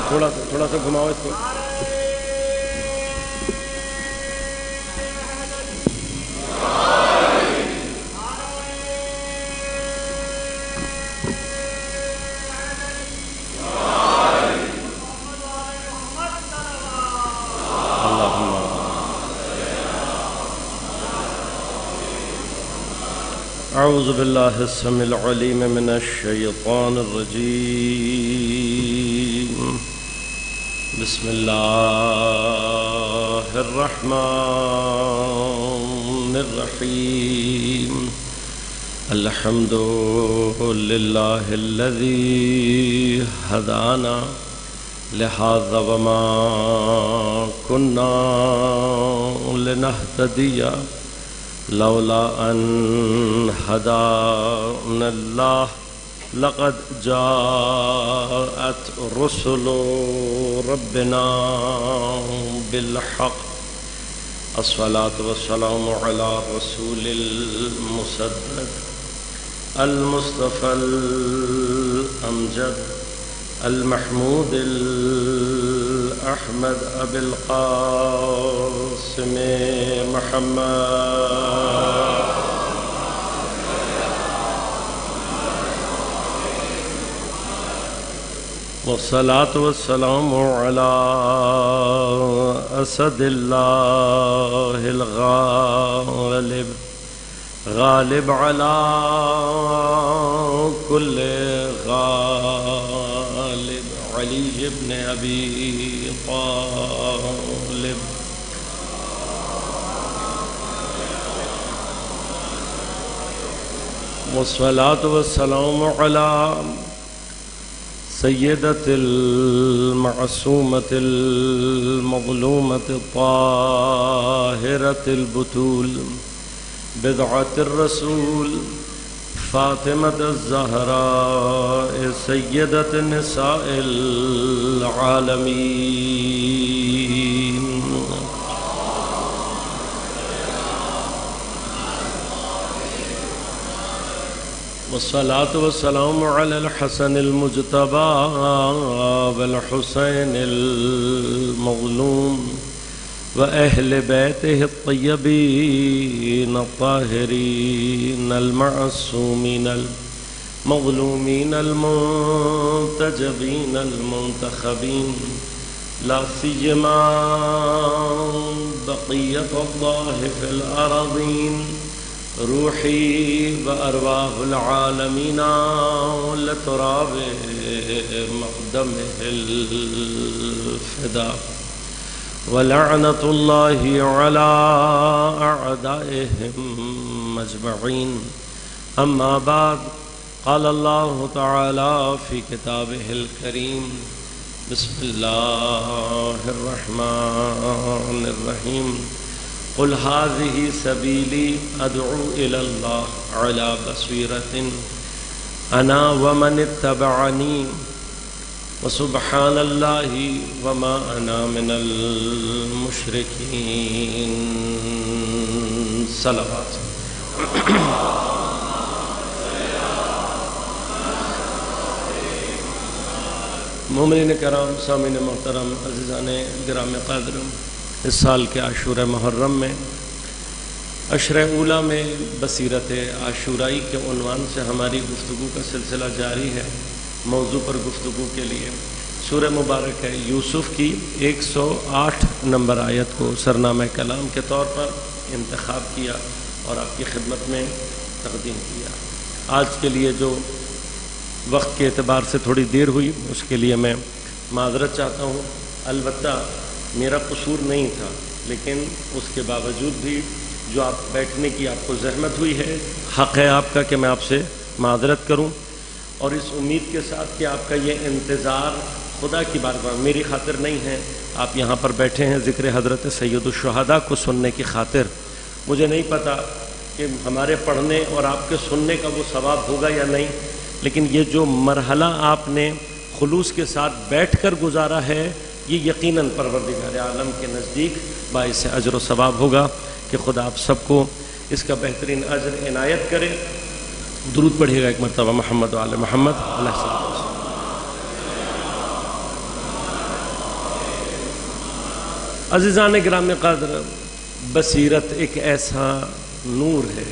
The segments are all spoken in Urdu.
تھوڑا سا گھماؤ اس کو. اعوذ باللہ السمیع العلیم من الشیطان الرجیم. بسم اللہ الرحمن الرحیم. الحمد للہ الذی ہدانا لہذا وما كنا لنهتدی لولا ان هدانا الله لقد جاءت رسل ربنا بالحق. الصلاة والسلام على رسول المصدق المصطفى الأمجد المحمود الأحمد أبي القاسم محمد والصلاة والسلام على أسد الله الغالب غالب على كل غالب علي بن أبي طالب. والصلاة والسلام على سيدة المعصومة المظلومة الطاهرة البتول بضعة الرسول فاطمة الزهراء سيدة نساء العالمين. والصلاة والسلام على الحسن المجتبى والحسين المظلوم وأهل بيته الطيبين الطاهرين المعصومين المظلومين المنتجبين المنتخبين لا سيما بقية الله في الأراضين روحي وأرواح العالمين لتراب مقدمه الفداء. ولعنة الله على أعدائهم أجمعين. أما بعد قال الله تعالى في كتابه الكريم بسم الله الرحمن الرحيم. قل هذه سبيلي أدعو إلى الله على بصيرة أنا ومن اتبعني وسبحان الله وما أنا من المشركين. صلوات. مومنین کرام، سامعین محترم، عزیزان گرام قدر، اس سال کے عاشورہ محرم میں عشر اولیٰ میں بصیرت عاشورائی کے عنوان سے ہماری گفتگو کا سلسلہ جاری ہے. موضوع پر گفتگو کے لیے سورہ مبارک ہے یوسف کی 108 نمبر آیت کو سرنامہ کلام کے طور پر انتخاب کیا اور آپ کی خدمت میں تقدیم کیا. آج کے لیے جو وقت کے اعتبار سے تھوڑی دیر ہوئی اس کے لیے میں معذرت چاہتا ہوں. البتہ میرا قصور نہیں تھا، لیکن اس کے باوجود بھی جو آپ بیٹھنے کی آپ کو زحمت ہوئی ہے، حق ہے آپ کا کہ میں آپ سے معذرت کروں، اور اس امید کے ساتھ کہ آپ کا یہ انتظار خدا کی بارگاہ میری خاطر نہیں ہے. آپ یہاں پر بیٹھے ہیں ذکر حضرت سید الشہداء کو سننے کی خاطر. مجھے نہیں پتا کہ ہمارے پڑھنے اور آپ کے سننے کا وہ ثواب ہوگا یا نہیں، لیکن یہ جو مرحلہ آپ نے خلوص کے ساتھ بیٹھ کر گزارا ہے، یہ یقیناً پروردگار عالم کے نزدیک باعث اجر و ثواب ہوگا. کہ خدا آپ سب کو اس کا بہترین اجر عنایت کرے. درود پڑھیے گا ایک مرتبہ محمد و آل محمد علیہ السلام. عزیزان گرام قدر، بصیرت ایک ایسا نور ہے،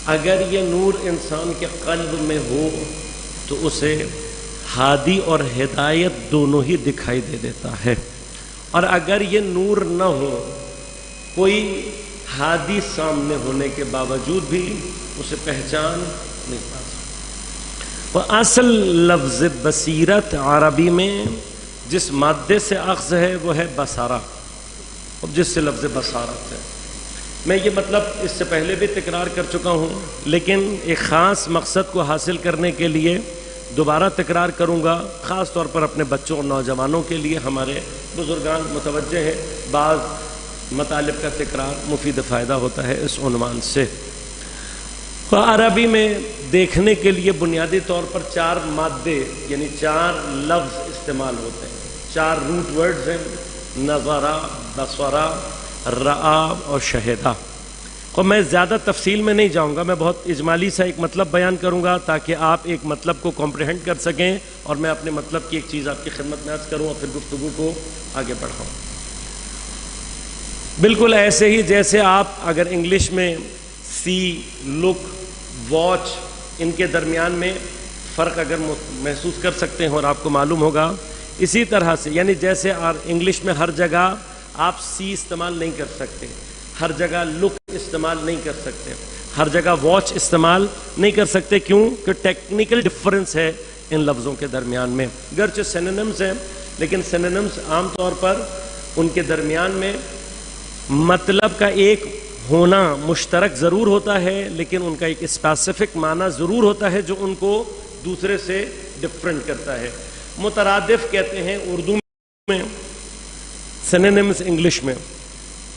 اگر یہ نور انسان کے قلب میں ہو تو اسے ہادی اور ہدایت دونوں ہی دکھائی دے دیتا ہے، اور اگر یہ نور نہ ہو، کوئی ہادی سامنے ہونے کے باوجود بھی اسے پہچان نہیں پاتا۔ اور اصل لفظ بصیرت عربی میں جس مادے سے اخذ ہے وہ ہے بصارہ، جس سے لفظ بصارت ہے۔ میں یہ مطلب اس سے پہلے بھی تکرار کر چکا ہوں، لیکن ایک خاص مقصد کو حاصل کرنے کے لیے دوبارہ تکرار کروں گا، خاص طور پر اپنے بچوں اور نوجوانوں کے لیے۔ ہمارے بزرگان متوجہ ہیں، بعض مطالب کا تکرار مفید فائدہ ہوتا ہے اس عنوان سے۔ عربی میں دیکھنے کے لیے بنیادی طور پر 4 مادے یعنی 4 لفظ استعمال ہوتے ہیں، 4 روٹ ورڈز ہیں: نظرہ، بصرہ، رعا اور شہدہ۔ اور میں زیادہ تفصیل میں نہیں جاؤں گا، میں بہت اجمالی سا ایک مطلب بیان کروں گا تاکہ آپ ایک مطلب کو کمپریہنڈ کر سکیں، اور میں اپنے مطلب کی ایک چیز آپ کی خدمت میں عرض کروں اور پھر گفتگو کو آگے بڑھاؤں۔ بالکل ایسے ہی جیسے آپ اگر انگلش میں سی، لک، واچ، ان کے درمیان میں فرق اگر محسوس کر سکتے ہیں اور آپ کو معلوم ہوگا، اسی طرح سے یعنی جیسے انگلش میں ہر جگہ آپ سی استعمال نہیں کر سکتے، ہر جگہ لک استعمال نہیں کر سکتے، ہر جگہ واچ استعمال نہیں کر سکتے، کیوں کہ ٹیکنیکل ڈفرنس ہے ان لفظوں کے درمیان میں۔ گرچہ سینونیمز ہیں لیکن سینونیمز عام طور پر ان کے درمیان میں مطلب کا ایک ہونا مشترک ضرور ہوتا ہے، لیکن ان کا ایک اسپیسیفک معنی ضرور ہوتا ہے جو ان کو دوسرے سے ڈفرنٹ کرتا ہے۔ مترادف کہتے ہیں اردو میں، سینونیمز انگلش میں،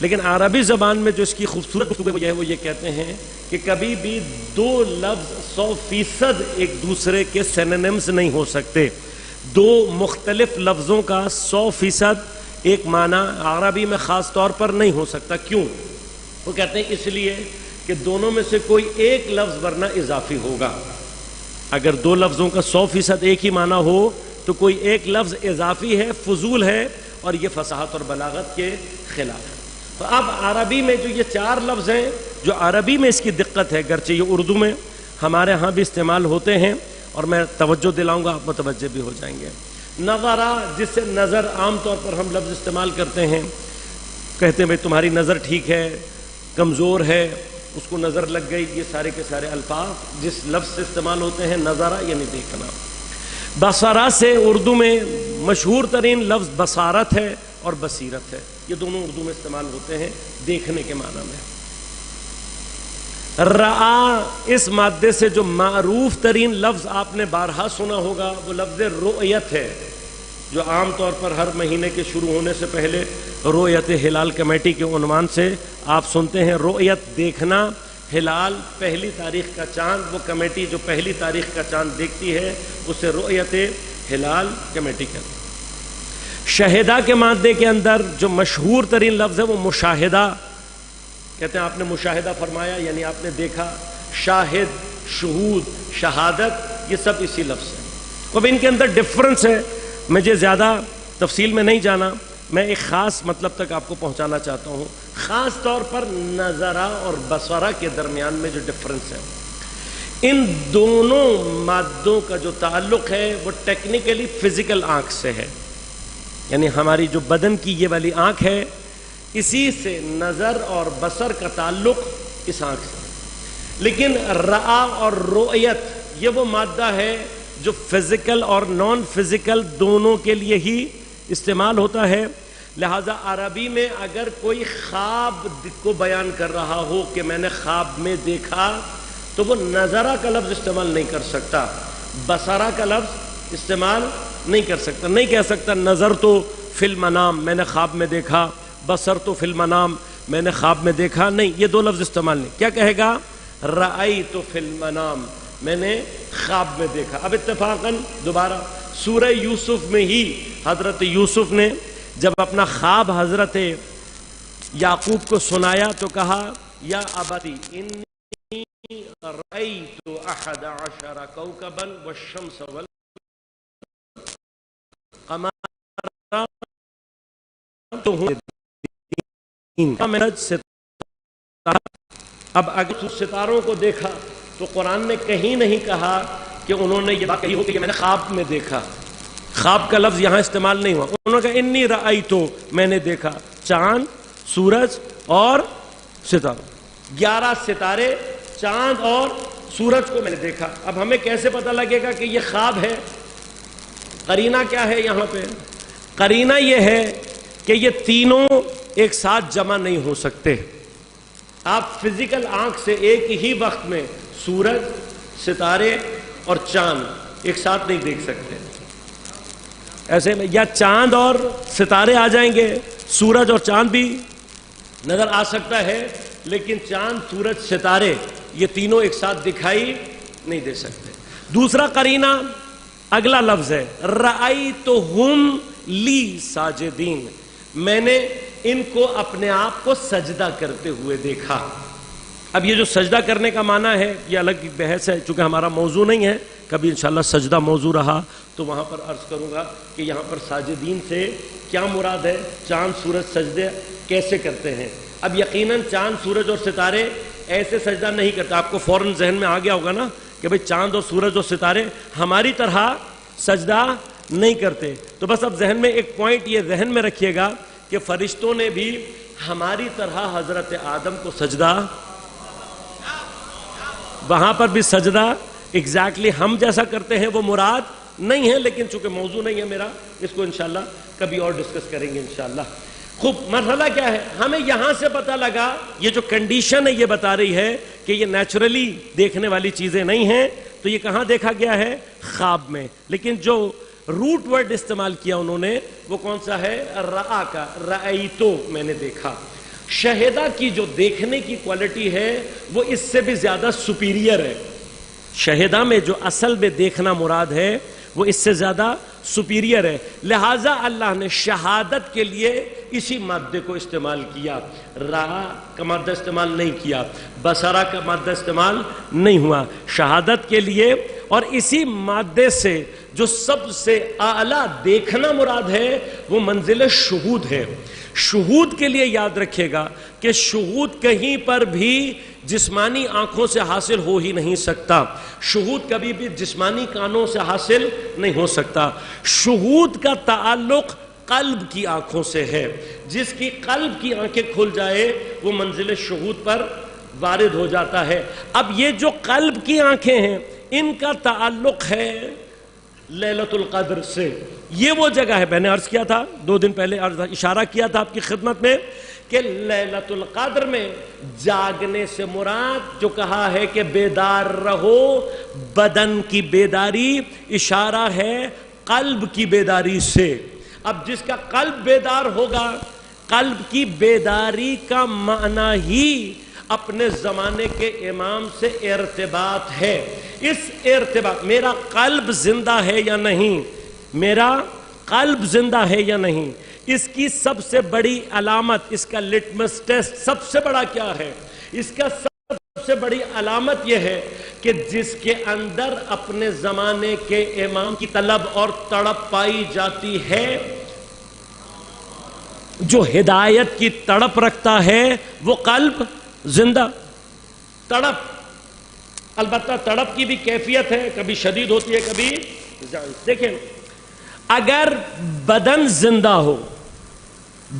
لیکن عربی زبان میں جو اس کی خوبصورت گفتگو ہے وہ یہ کہتے ہیں کہ کبھی بھی 2 لفظ 100% ایک دوسرے کے سینونیمز نہیں ہو سکتے۔ 2 مختلف لفظوں کا 100% ایک معنی عربی میں خاص طور پر نہیں ہو سکتا۔ کیوں؟ وہ کہتے ہیں اس لیے کہ دونوں میں سے کوئی ایک لفظ ورنہ اضافی ہوگا۔ اگر 2 لفظوں کا 100% ایک ہی معنی ہو تو کوئی ایک لفظ اضافی ہے، فضول ہے، اور یہ فصاحت اور بلاغت کے خلاف ہے۔ تو اب عربی میں جو یہ 4 لفظ ہیں، جو عربی میں اس کی دقت ہے، گرچہ یہ اردو میں ہمارے ہاں بھی استعمال ہوتے ہیں، اور میں توجہ دلاؤں گا، آپ متوجہ بھی ہو جائیں گے۔ نظرہ، جس سے نظر عام طور پر ہم لفظ استعمال کرتے ہیں، کہتے ہیں بھائی تمہاری نظر ٹھیک ہے، کمزور ہے، اس کو نظر لگ گئی، یہ سارے کے سارے الفاظ جس لفظ سے استعمال ہوتے ہیں نظرہ یعنی دیکھنا۔ بصرہ سے اردو میں مشہور ترین لفظ بصارت ہے اور بصیرت ہے، یہ دونوں اردو میں استعمال ہوتے ہیں دیکھنے کے معنی میں۔ رعا، اس مادے سے جو معروف ترین لفظ آپ نے بارہا سنا ہوگا وہ لفظ رؤیت ہے، جو عام طور پر ہر مہینے کے شروع ہونے سے پہلے رؤیت ہلال کمیٹی کے عنوان سے آپ سنتے ہیں۔ رؤیت دیکھنا، ہلال پہلی تاریخ کا چاند، وہ کمیٹی جو پہلی تاریخ کا چاند دیکھتی ہے اسے رؤیت ہلال کمیٹی کہتے ہیں۔ شہدہ کے مادے کے اندر جو مشہور ترین لفظ ہے وہ مشاہدہ، کہتے ہیں آپ نے مشاہدہ فرمایا یعنی آپ نے دیکھا۔ شاہد، شہود، شہادت، یہ سب اسی لفظ ہے۔ اب ان کے اندر ڈفرنس ہے، مجھے زیادہ تفصیل میں نہیں جانا، میں ایک خاص مطلب تک آپ کو پہنچانا چاہتا ہوں، خاص طور پر نظرہ اور بصرہ کے درمیان میں جو ڈفرنس ہے۔ ان دونوں مادوں کا جو تعلق ہے وہ ٹیکنیکلی فزیکل آنکھ سے ہے، یعنی ہماری جو بدن کی یہ والی آنکھ ہے، اسی سے نظر اور بصر کا تعلق اس آنکھ سے۔ لیکن رعا اور رؤیت یہ وہ مادہ ہے جو فزیکل اور نان فزیکل دونوں کے لیے ہی استعمال ہوتا ہے۔ لہذا عربی میں اگر کوئی خواب کو بیان کر رہا ہو کہ میں نے خواب میں دیکھا، تو وہ نظرہ کا لفظ استعمال نہیں کر سکتا، بصرہ کا لفظ استعمال نہیں کر سکتا، نہیں کہہ سکتا نظر تو فی المنام میں نے خواب میں دیکھا، بصر تو فی المنام میں نے خواب میں دیکھا، نہیں، یہ 2 لفظ استعمال نہیں۔ کیا کہے گا؟ رأیت فی المنام، میں نے خواب میں دیکھا۔ اب اتفاقاً دوبارہ سورہ یوسف میں ہی حضرت یوسف نے جب اپنا خواب حضرت یعقوب کو سنایا تو کہا یا ابتی انی رأیت 11 کوكبا والشمس والقمر، اب اگر ستاروں کو دیکھا تو قرآن نے کہیں نہیں کہا کہ انہوں نے یہ بات کہی ہو کہ میں نے خواب میں دیکھا. خواب کا لفظ یہاں استعمال نہیں ہوا. انہوں نے کہا انی رأیتو، میں نے دیکھا چاند، سورج اور ستاروں. 11 ستارے، چاند اور سورج کو میں نے دیکھا. اب ہمیں کیسے پتہ لگے گا کہ یہ خواب ہے؟ قرینہ کیا ہے یہاں پہ؟ قرینہ یہ ہے کہ یہ تینوں ایک ساتھ جمع نہیں ہو سکتے. آپ فزیکل آنکھ سے ایک ہی وقت میں سورج، ستارے اور چاند ایک ساتھ نہیں دیکھ سکتے. ایسے میں یا چاند اور ستارے آ جائیں گے، سورج اور چاند بھی نظر آ سکتا ہے، لیکن چاند، سورج، ستارے یہ تینوں ایک ساتھ دکھائی نہیں دے سکتے. دوسرا قرینہ اگلا لفظ ہے رأیتہم لی ساجدین، میں نے ان کو اپنے آپ کو سجدہ کرتے ہوئے دیکھا. اب یہ جو سجدہ کرنے کا معنی ہے یہ الگ بحث ہے، چونکہ ہمارا موضوع نہیں ہے. کبھی انشاءاللہ سجدہ موضوع رہا تو وہاں پر عرض کروں گا کہ یہاں پر ساجدین سے کیا مراد ہے، چاند سورج سجدے کیسے کرتے ہیں. اب یقیناً چاند، سورج اور ستارے ایسے سجدہ نہیں کرتے. آپ کو فوراً ذہن میں آ گیا ہوگا نا کہ بھئی چاند اور سورج اور ستارے ہماری طرح سجدہ نہیں کرتے. تو بس اب ذہن میں ایک پوائنٹ یہ ذہن میں رکھیے گا کہ فرشتوں نے بھی ہماری طرح حضرت آدم کو سجدہ، وہاں پر بھی سجدہ ایگزیکٹلی ہم جیسا کرتے ہیں وہ مراد نہیں ہے، لیکن چونکہ موضوع نہیں ہے میرا، اس کو انشاءاللہ کبھی اور ڈسکس کریں گے انشاءاللہ. خوب، مرحلہ کیا ہے؟ ہمیں یہاں سے پتہ لگا، یہ جو کنڈیشن ہے یہ بتا رہی ہے کہ یہ نیچرلی دیکھنے والی چیزیں نہیں ہیں. تو یہ کہاں دیکھا گیا ہے؟ خواب میں. لیکن جو روٹ ورڈ استعمال کیا انہوں نے وہ کون سا ہے؟ رآ کا، رأیتو، میں نے دیکھا. شہیدہ کی جو دیکھنے کی کوالٹی ہے وہ اس سے بھی زیادہ سپیریئر ہے. شہیدہ میں جو اصل میں دیکھنا مراد ہے وہ اس سے زیادہ سپیریئر ہے. لہٰذا اللہ نے شہادت کے لیے اسی مادے کو استعمال کیا. رآ کا مادہ استعمال نہیں کیا، بصرہ کا مادہ استعمال نہیں ہوا. شہادت کے لیے اور اسی مادے سے جو سب سے اعلیٰ دیکھنا مراد ہے وہ منزل شہود ہے. شہود کے لیے یاد رکھے گا کہ شہود کہیں پر بھی جسمانی آنکھوں سے حاصل ہو ہی نہیں سکتا. شہود کبھی بھی جسمانی کانوں سے حاصل نہیں ہو سکتا. شہود کا تعلق قلب کی آنکھوں سے ہے. جس کی قلب کی آنکھیں کھل جائے وہ منزل شہود پر وارد ہو جاتا ہے. اب یہ جو قلب کی آنکھیں ہیں ان کا تعلق ہے لیلۃ القدر سے. یہ وہ جگہ ہے، میں نے عرض کیا تھا 2 دن پہلے، اشارہ کیا تھا آپ کی خدمت میں کہ لیلۃ القدر میں جاگنے سے مراد جو کہا ہے کہ بیدار رہو، بدن کی بیداری اشارہ ہے قلب کی بیداری سے. اب جس کا قلب بیدار ہوگا، قلب کی بیداری کا معنی ہی اپنے زمانے کے امام سے ارتباط ہے. اس ارتباط، میرا قلب زندہ ہے یا نہیں، میرا قلب زندہ ہے یا نہیں، اس کی سب سے بڑی علامت، اس کا لٹمس ٹیسٹ سب سے بڑا کیا ہے؟ اس کا سب سے بڑی علامت یہ ہے کہ جس کے اندر اپنے زمانے کے امام کی طلب اور تڑپ پائی جاتی ہے، جو ہدایت کی تڑپ رکھتا ہے وہ قلب زندہ. تڑپ، البتہ تڑپ کی بھی کیفیت ہے، کبھی شدید ہوتی ہے کبھی جان. دیکھیں، اگر بدن زندہ ہو،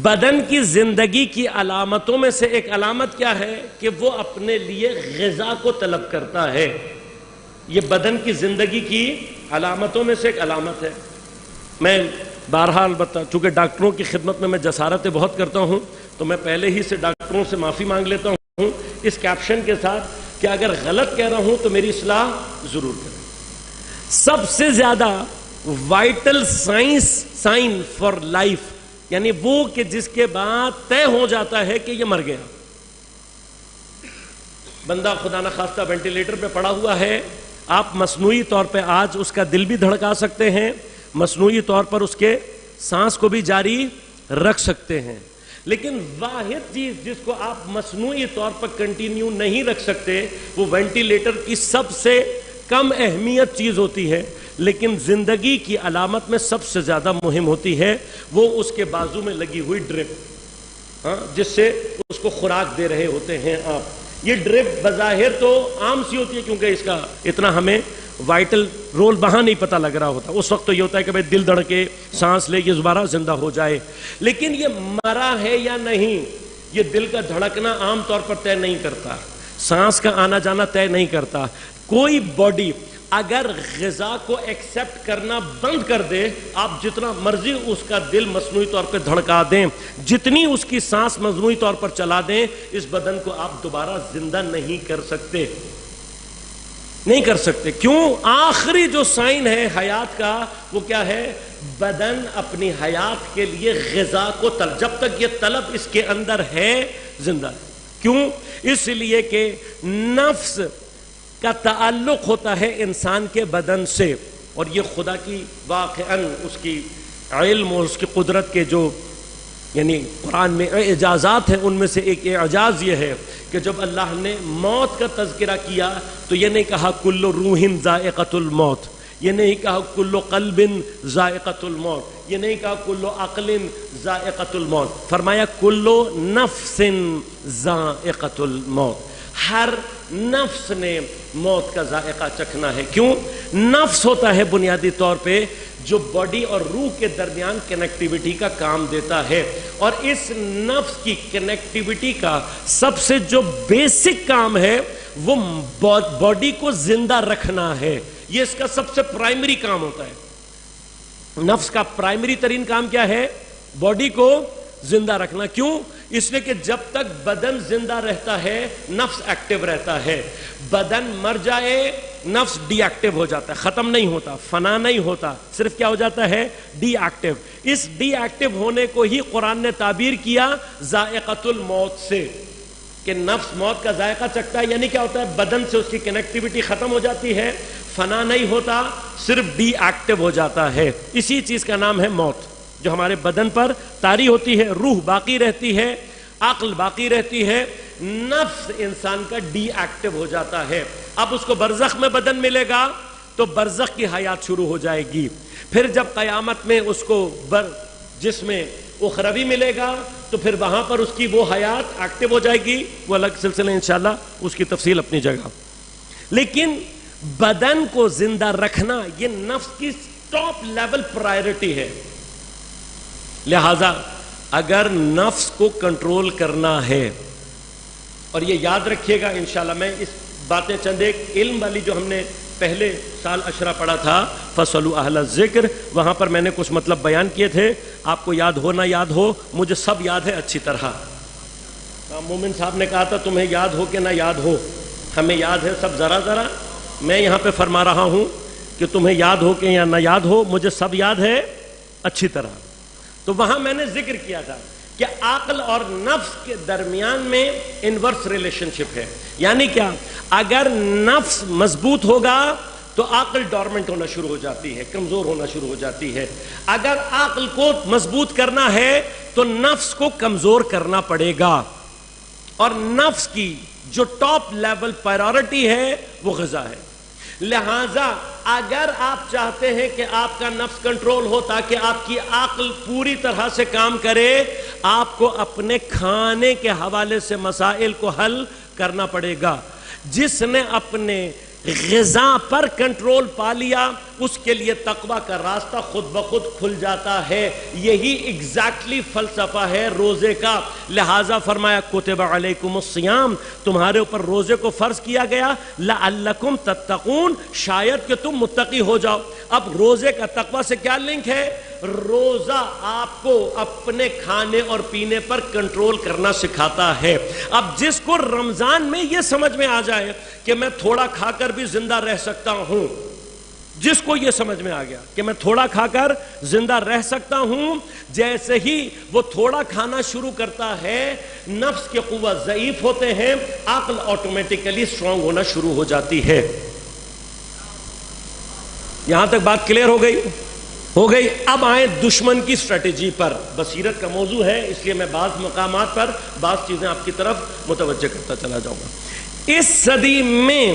بدن کی زندگی کی علامتوں میں سے ایک علامت کیا ہے کہ وہ اپنے لیے غذا کو طلب کرتا ہے. یہ بدن کی زندگی کی علامتوں میں سے ایک علامت ہے. میں بارہا البتہ چونکہ ڈاکٹروں کی خدمت میں جسارتیں بہت کرتا ہوں تو میں پہلے ہی سے ڈاکٹروں سے معافی مانگ لیتا ہوں اس کیپشن کے ساتھ کہ اگر غلط کہہ رہا ہوں تو میری اصلاح ضرور کریں. سب سے زیادہ وائٹل سائن فار لائف، یعنی وہ کہ جس کے بعد طے ہو جاتا ہے کہ یہ مر گیا. بندہ خدا نخواستہ وینٹیلیٹر پہ پڑا ہوا ہے، آپ مصنوعی طور پہ آج اس کا دل بھی دھڑکا سکتے ہیں، مصنوعی طور پر اس کے سانس کو بھی جاری رکھ سکتے ہیں، لیکن واحد چیز جس کو آپ مصنوعی طور پر کنٹینیو نہیں رکھ سکتے وہ وینٹیلیٹر کی سب سے کم اہمیت چیز ہوتی ہے، لیکن زندگی کی علامت میں سب سے زیادہ مہم ہوتی ہے، وہ اس کے بازو میں لگی ہوئی ڈرپ. جس سے اس کو خوراک دے رہے ہوتے ہیں آپ. یہ ڈرپ بظاہر تو عام سی ہوتی ہے کیونکہ اس کا اتنا ہمیں وائٹل رول وہاں نہیں پتہ لگ رہا ہوتا. اس وقت تو یہ ہوتا ہے کہ بھائی دل دھڑکے سانس لے یہ دوبارہ زندہ ہو جائے. لیکن یہ مرا ہے یا نہیں یہ دل کا دھڑکنا عام طور پر طے نہیں کرتا, سانس کا آنا جانا طے نہیں کرتا. کوئی باڈی اگر غذا کو ایکسپٹ کرنا بند کر دے, آپ جتنا مرضی اس کا دل مصنوعی طور پہ دھڑکا دیں, جتنی اس کی سانس مصنوعی طور پر چلا دیں, اس بدن کو آپ دوبارہ زندہ نہیں کر سکتے, نہیں کر سکتے. کیوں؟ آخری جو سائن ہے حیات کا وہ کیا ہے؟ بدن اپنی حیات کے لیے غذا کو طلب, جب تک یہ طلب اس کے اندر ہے زندہ ہے. کیوں؟ اس لیے کہ نفس کا تعلق ہوتا ہے انسان کے بدن سے, اور یہ خدا کی واقعاً اس کی علم اور اس کی قدرت کے جو یعنی قرآن میں اعجازات ہیں ان میں سے ایک اعجاز یہ ہے کہ جب اللہ نے موت کا تذکرہ کیا تو یہ نہیں کہا کل روح ذائقۃ الموت, یہ نہیں کہا کل قلب ذائقۃ الموت, یہ نہیں کہا کل عقل ذائقۃ الموت, فرمایا کل نفس ذائقۃ الموت, ہر نفس نے موت کا ذائقہ چکھنا ہے. کیوں؟ نفس ہوتا ہے بنیادی طور پہ جو باڈی اور روح کے درمیان کنیکٹیوٹی کا کام دیتا ہے, اور اس نفس کی کنیکٹیوٹی کا سب سے جو بیسک کام ہے وہ باڈی کو زندہ رکھنا ہے. یہ اس کا سب سے پرائمری کام ہوتا ہے. نفس کا پرائمری ترین کام کیا ہے؟ باڈی کو زندہ رکھنا. کیوں؟ اس لیے کہ جب تک بدن زندہ رہتا ہے نفس ایکٹیو رہتا ہے, بدن مر جائے نفس ڈی ایکٹیو ہو جاتا ہے, ختم نہیں ہوتا, فنا نہیں ہوتا, صرف کیا ہو جاتا ہے؟ Deactive. اس ڈی ایکٹیو ہونے کو ہی قرآن نے تعبیر کیا ذائقۃ الموت سے, کہ نفس موت کا ذائقہ چکھتا ہے. یعنی کیا ہوتا ہے؟ بدن سے اس کی کنیکٹیوٹی ختم ہو جاتی ہے, فنا نہیں ہوتا, صرف ڈی ایکٹیو ہو جاتا ہے. اسی چیز کا نام ہے موت, جو ہمارے بدن پر طاری ہوتی ہے. روح باقی رہتی ہے, عقل باقی رہتی ہے, نفس انسان کا ڈی ایکٹیو ہو جاتا ہے. اب اس کو برزخ میں بدن ملے گا تو برزخ کی حیات شروع ہو جائے گی. پھر جب قیامت میں اس کو جسم اخروی ملے گا تو پھر وہاں پر اس کی وہ حیات ایکٹیو ہو جائے گی. وہ الگ سلسلے انشاءاللہ, اس کی تفصیل اپنی جگہ. لیکن بدن کو زندہ رکھنا یہ نفس کی ٹاپ لیول پرائرٹی ہے. لہذا اگر نفس کو کنٹرول کرنا ہے, اور یہ یاد رکھیے گا انشاءاللہ, میں اس باتیں چند ایک علم والی جو ہم نے پہلے سال اشرا پڑھا تھا فَاسْأَلُوا أَهْلَ الذِّكْرِ, وہاں پر میں نے کچھ مطلب بیان کیے تھے. آپ کو یاد ہو نہ یاد ہو, مجھے سب یاد ہے اچھی طرح. مومن صاحب نے کہا تھا تمہیں یاد ہو کہ نہ یاد ہو, ہمیں یاد ہے سب ذرا ذرا. میں یہاں پہ فرما رہا ہوں کہ تمہیں یاد ہو کہ یا نہ یاد ہو, مجھے سب یاد ہے اچھی طرح. تو وہاں میں نے ذکر کیا تھا کہ عقل اور نفس کے درمیان میں انورس ریلیشن شپ ہے. یعنی کیا؟ اگر نفس مضبوط ہوگا تو عقل ڈورمنٹ ہونا شروع ہو جاتی ہے, کمزور ہونا شروع ہو جاتی ہے. اگر عقل کو مضبوط کرنا ہے تو نفس کو کمزور کرنا پڑے گا, اور نفس کی جو ٹاپ لیول پرائورٹی ہے وہ غذا ہے. لہذا اگر آپ چاہتے ہیں کہ آپ کا نفس کنٹرول ہو تاکہ آپ کی عقل پوری طرح سے کام کرے, آپ کو اپنے کھانے کے حوالے سے مسائل کو حل کرنا پڑے گا. جس نے اپنے غذا پر کنٹرول پا لیا اس کے لیے تقویٰ کا راستہ خود بخود کھل جاتا ہے. یہی ایگزیکٹلی فلسفہ ہے روزے کا. لہذا فرمایا کتب علیکم الصیام, تمہارے اوپر روزے کو فرض کیا گیا, لعلکم تتقون, شاید کہ تم متقی ہو جاؤ. اب روزے کا تقویٰ سے کیا لنک ہے؟ روزہ آپ کو اپنے کھانے اور پینے پر کنٹرول کرنا سکھاتا ہے. اب جس کو رمضان میں یہ سمجھ میں آ جائے کہ میں تھوڑا کھا کر بھی زندہ رہ سکتا ہوں, جس کو یہ سمجھ میں آ گیا کہ میں تھوڑا کھا کر زندہ رہ سکتا ہوں, جیسے ہی وہ تھوڑا کھانا شروع کرتا ہے نفس کے قوت ضعیف ہوتے ہیں, عقل آٹومیٹیکلی اسٹرانگ ہونا شروع ہو جاتی ہے. یہاں تک بات کلیئر ہو گئی؟ ہو گئی. اب آئیں دشمن کی اسٹریٹجی پر. بصیرت کا موضوع ہے اس لیے میں بعض مقامات پر بعض چیزیں آپ کی طرف متوجہ کرتا چلا جاؤں گا. اس صدی میں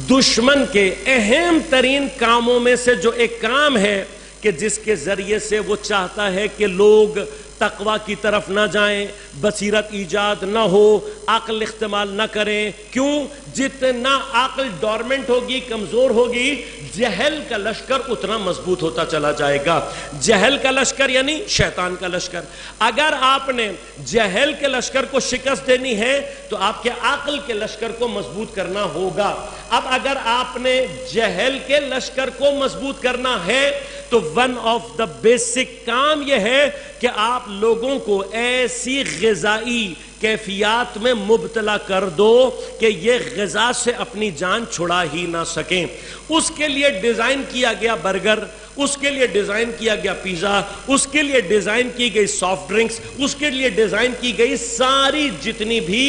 دشمن کے اہم ترین کاموں میں سے جو ایک کام ہے کہ جس کے ذریعے سے وہ چاہتا ہے کہ لوگ تقویٰ کی طرف نہ جائیں, بصیرت ایجاد نہ ہو، عقل استعمال نہ کریں. کیوں؟ جتنا عقل ڈورمنٹ ہوگی، کمزور ہوگی، جہل کا لشکر اتنا مضبوط ہوتا چلا جائے گا. جہل کا لشکر یعنی شیطان کا لشکر. اگر آپ نے جہل کے لشکر کو شکست دینی ہے تو آپ کے عقل کے لشکر کو مضبوط کرنا ہوگا. اب اگر آپ نے جہل کے لشکر کو مضبوط کرنا ہے تو ون آف دا بیسک کام یہ ہے کہ آپ لوگوں کو ایسی غذائی کیفیات میں مبتلا کر دو کہ یہ غذا سے اپنی جان چھڑا ہی نہ سکیں. اس کے لیے ڈیزائن کیا گیا برگر، اس کے لیے ڈیزائن کیا گیا پیزا، اس کے لیے ڈیزائن کی گئی سافٹ ڈرنکس، اس کے لیے ڈیزائن کی گئی ساری جتنی بھی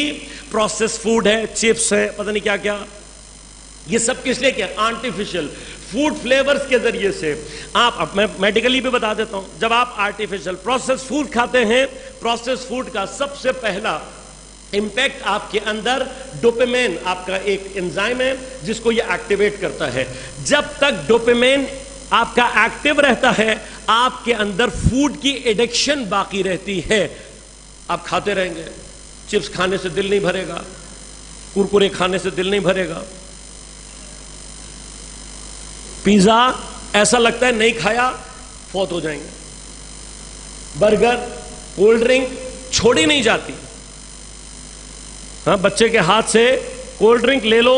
پروسیس فوڈ ہے، چپس ہے، پتہ نہیں کیا کیا. یہ سب کس لیے کیا؟ آرٹیفیشل فوڈ فلیورز کے ذریعے سے. آپ میں میڈیکلی بھی بتا دیتا ہوں، جب آپ آرٹیفیشل پروسیس فوڈ کھاتے ہیں، پروسیس فوڈ کا سب سے پہلا امپیکٹ آپ کے اندر ڈوپامین، آپ کا ایک انزائم ہے جس کو یہ ایکٹیویٹ کرتا ہے. جب تک ڈوپامین آپ کا ایکٹیو رہتا ہے آپ کے اندر فوڈ کی ایڈکشن باقی رہتی ہے. آپ کھاتے رہیں گے، چپس کھانے سے دل نہیں بھرے گا، کرکرے کھانے سے دل نہیں بھرے گا، پیزا ایسا لگتا ہے نہیں کھایا فوت ہو جائیں گے، برگر، کولڈ ڈرنک چھوڑی نہیں جاتی. ہاں، بچے کے ہاتھ سے کولڈ ڈرنک لے لو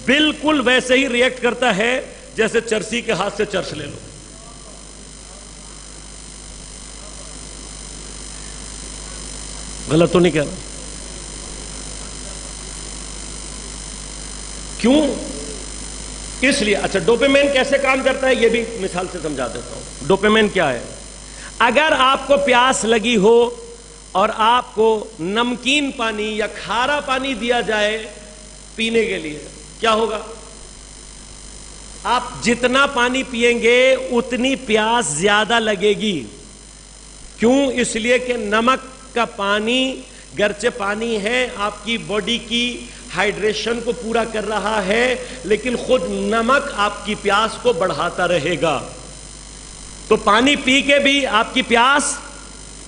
بالکل ویسے ہی ریئیکٹ کرتا ہے جیسے چرسی کے ہاتھ سے چرس لے لو. غلط تو نہیں کہہ رہا؟ کیوں؟ اس لیے. اچھا، ڈوپامین کیسے کام کرتا ہے یہ بھی مثال سے سمجھا دیتا ہوں. ڈوپامین کیا ہے؟ اگر آپ کو پیاس لگی ہو اور آپ کو نمکین پانی یا کھارا پانی دیا جائے پینے کے لیے، کیا ہوگا؟ آپ جتنا پانی پیئیں گے اتنی پیاس زیادہ لگے گی. کیوں؟ اس لیے کہ نمک کا پانی گرچہ پانی ہے، آپ کی باڈی کی ہائیڈریشن کو پورا کر رہا ہے، لیکن خود نمک آپ کی پیاس کو بڑھاتا رہے گا. تو پانی پی کے بھی آپ کی پیاس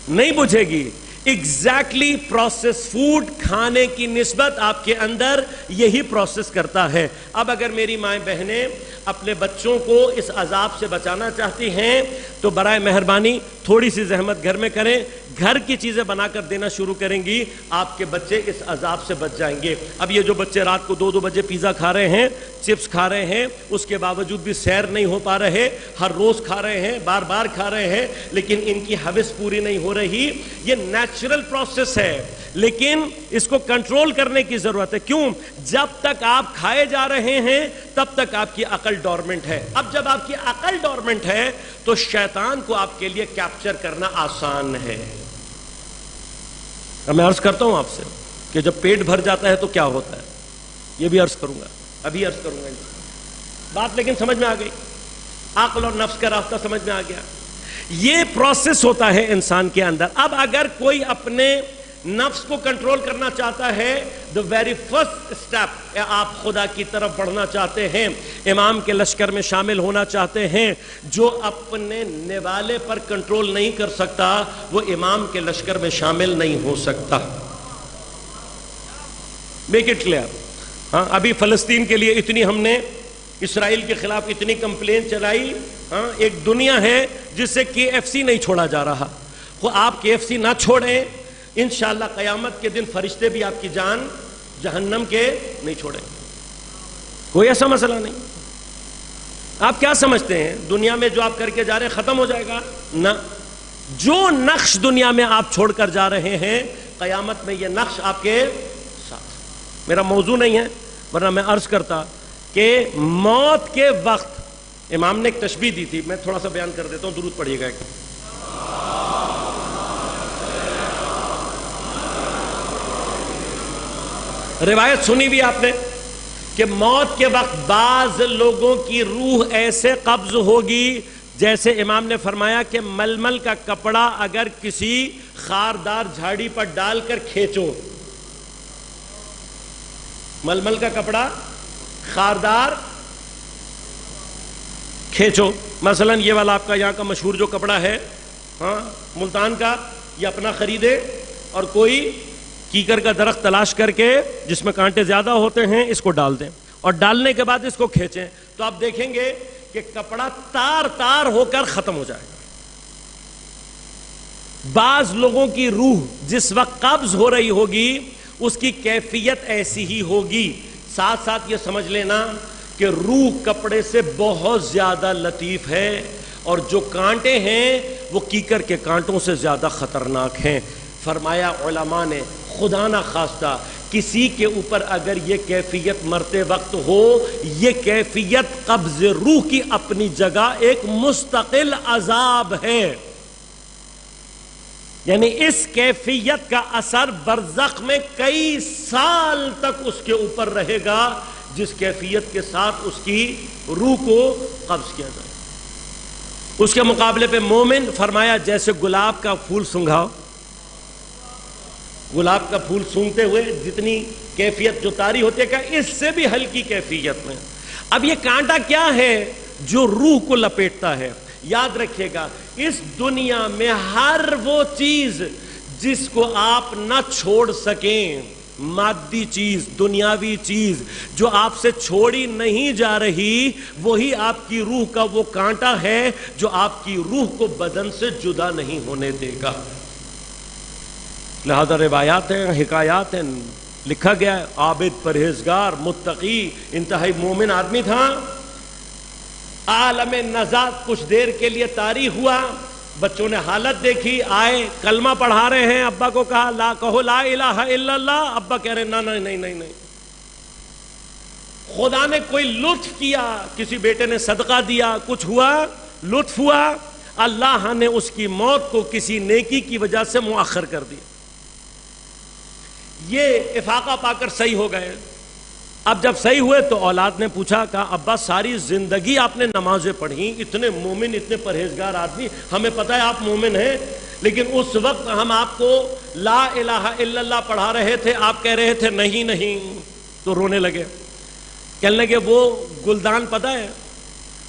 نہیں بجھے گی. ایگزیکٹلی پروسیس فوڈ کھانے کی نسبت آپ کے اندر یہی پروسیس کرتا ہے. اب اگر میری مائیں بہنیں اپنے بچوں کو اس عذاب سے بچانا چاہتی ہیں تو برائے مہربانی تھوڑی سی زحمت گھر میں کریں، گھر کی چیزیں بنا کر دینا شروع کریں گی، آپ کے بچے اس عذاب سے بچ جائیں گے. اب یہ جو بچے رات کو 2 بجے پیزا کھا رہے ہیں، چپس کھا رہے ہیں، اس کے باوجود بھی سیر نہیں ہو پا رہے، ہر روز کھا رہے ہیں، بار بار کھا رہے ہیں، لیکن ان کی ہوس پوری نہیں ہو رہی. یہ نیچرل پروسیس ہے لیکن اس کو کنٹرول کرنے کی ضرورت ہے. کیوں؟ جب تک آپ کھائے جا رہے ہیں تب تک آپ کی عقل ڈورمنٹ ہے. اب جب آپ کی عقل ڈورمنٹ ہے تو شیطان کو آپ کے لیے کیپچر کرنا آسان ہے. اب میں عرض کرتا ہوں آپ سے کہ جب پیٹ بھر جاتا ہے تو کیا ہوتا ہے، یہ بھی عرض کروں گا، ابھی عرض کروں گا بات، لیکن سمجھ میں آ گئی، عقل اور نفس کا راستہ سمجھ میں آ گیا. یہ پروسیس ہوتا ہے انسان کے اندر. اب اگر کوئی اپنے نفس کو کنٹرول کرنا چاہتا ہے، the very first step، آپ خدا کی طرف بڑھنا چاہتے ہیں، امام کے لشکر میں شامل ہونا چاہتے ہیں، جو اپنے نوالے پر کنٹرول نہیں کر سکتا وہ امام کے لشکر میں شامل نہیں ہو سکتا. Make it clear. ہاں، ابھی فلسطین کے لیے اتنی ہم نے اسرائیل کے خلاف اتنی کمپلین چلائی. ہاں، ایک دنیا ہے جس سے KFC نہیں چھوڑا جا رہا. وہ آپ KFC نہ چھوڑیں، انشاءاللہ قیامت کے دن فرشتے بھی آپ کی جان جہنم کے نہیں چھوڑیں. کوئی ایسا مسئلہ نہیں. آپ کیا سمجھتے ہیں دنیا میں جو آپ کر کے جا رہے ہیں ختم ہو جائے گا؟ نہ. جو نقش دنیا میں آپ چھوڑ کر جا رہے ہیں قیامت میں یہ نقش آپ کے ساتھ. میرا موضوع نہیں ہے ورنہ میں عرض کرتا کہ موت کے وقت امام نے ایک تشبیہ دی تھی، میں تھوڑا سا بیان کر دیتا ہوں، درود پڑھیے گا. ایک روایت سنی بھی آپ نے کہ موت کے وقت بعض لوگوں کی روح ایسے قبض ہوگی جیسے امام نے فرمایا کہ ململ کا کپڑا اگر کسی خاردار جھاڑی پر ڈال کر کھینچو، ململ کا کپڑا خاردار کھینچو، مثلا یہ والا آپ کا یہاں کا مشہور جو کپڑا ہے، ہاں، ملتان کا، یہ اپنا خریدے اور کوئی کیکر کا درخت تلاش کر کے جس میں کانٹے زیادہ ہوتے ہیں اس کو ڈال دیں، اور ڈالنے کے بعد اس کو کھینچیں تو آپ دیکھیں گے کہ کپڑا تار تار ہو کر ختم ہو جائے گا۔ بعض لوگوں کی روح جس وقت قبض ہو رہی ہوگی اس کی کیفیت ایسی ہی ہوگی۔ ساتھ ساتھ یہ سمجھ لینا کہ روح کپڑے سے بہت زیادہ لطیف ہے، اور جو کانٹے ہیں وہ کیکر کے کانٹوں سے زیادہ خطرناک ہیں۔ فرمایا علماء نے خدا نہ خواستہ کسی کے اوپر اگر یہ کیفیت مرتے وقت ہو، یہ کیفیت قبض روح کی اپنی جگہ ایک مستقل عذاب ہے، یعنی اس کیفیت کا اثر برزخ میں کئی سال تک اس کے اوپر رہے گا، جس کیفیت کے ساتھ اس کی روح کو قبض کیا جائے۔ اس کے مقابلے پہ مومن فرمایا جیسے گلاب کا پھول سنگھاؤ، گلاب کا پھول سونگتے ہوئے جتنی کیفیت جو طاری ہوتی ہے کہ اس سے بھی ہلکی کیفیت میں۔ اب یہ کانٹا کیا ہے؟ جو روح کو لپیٹتا ہے۔ یاد رکھیے گا اس دنیا میں ہر وہ چیز جس کو آپ نہ چھوڑ سکیں، مادی چیز، دنیاوی چیز جو آپ سے چھوڑی نہیں جا رہی، وہی آپ کی روح کا وہ کانٹا ہے جو آپ کی روح کو بدن سے جدا نہیں ہونے دے گا۔ لہذا روایات ہیں، حکایات ہیں، لکھا گیا ہے عابد، پرہیزگار، متقی، انتہائی مومن آدمی تھا۔ عالم نزاعت کچھ دیر کے لیے طاری ہوا، بچوں نے حالت دیکھی، آئے کلمہ پڑھا رہے ہیں، ابا کو کہا لا کہو لا الہ الا اللہ، ابا کہہ رہے نہیں۔ خدا نے کوئی لطف کیا، کسی بیٹے نے صدقہ دیا، کچھ ہوا، لطف ہوا، اللہ نے اس کی موت کو کسی نیکی کی وجہ سے مؤخر کر دیا۔ یہ افاقہ پا کر صحیح ہو گئے۔ اب جب صحیح ہوئے تو اولاد نے پوچھا، کہا ابا ساری زندگی آپ نے نمازیں پڑھی، اتنے مومن، اتنے پرہیزگار آدمی، ہمیں پتہ ہے آپ مومن ہیں، لیکن اس وقت ہم آپ کو لا الہ الا اللہ پڑھا رہے تھے، آپ کہہ رہے تھے نہیں، تو رونے لگے، کہنے لگے وہ گلدان پتہ ہے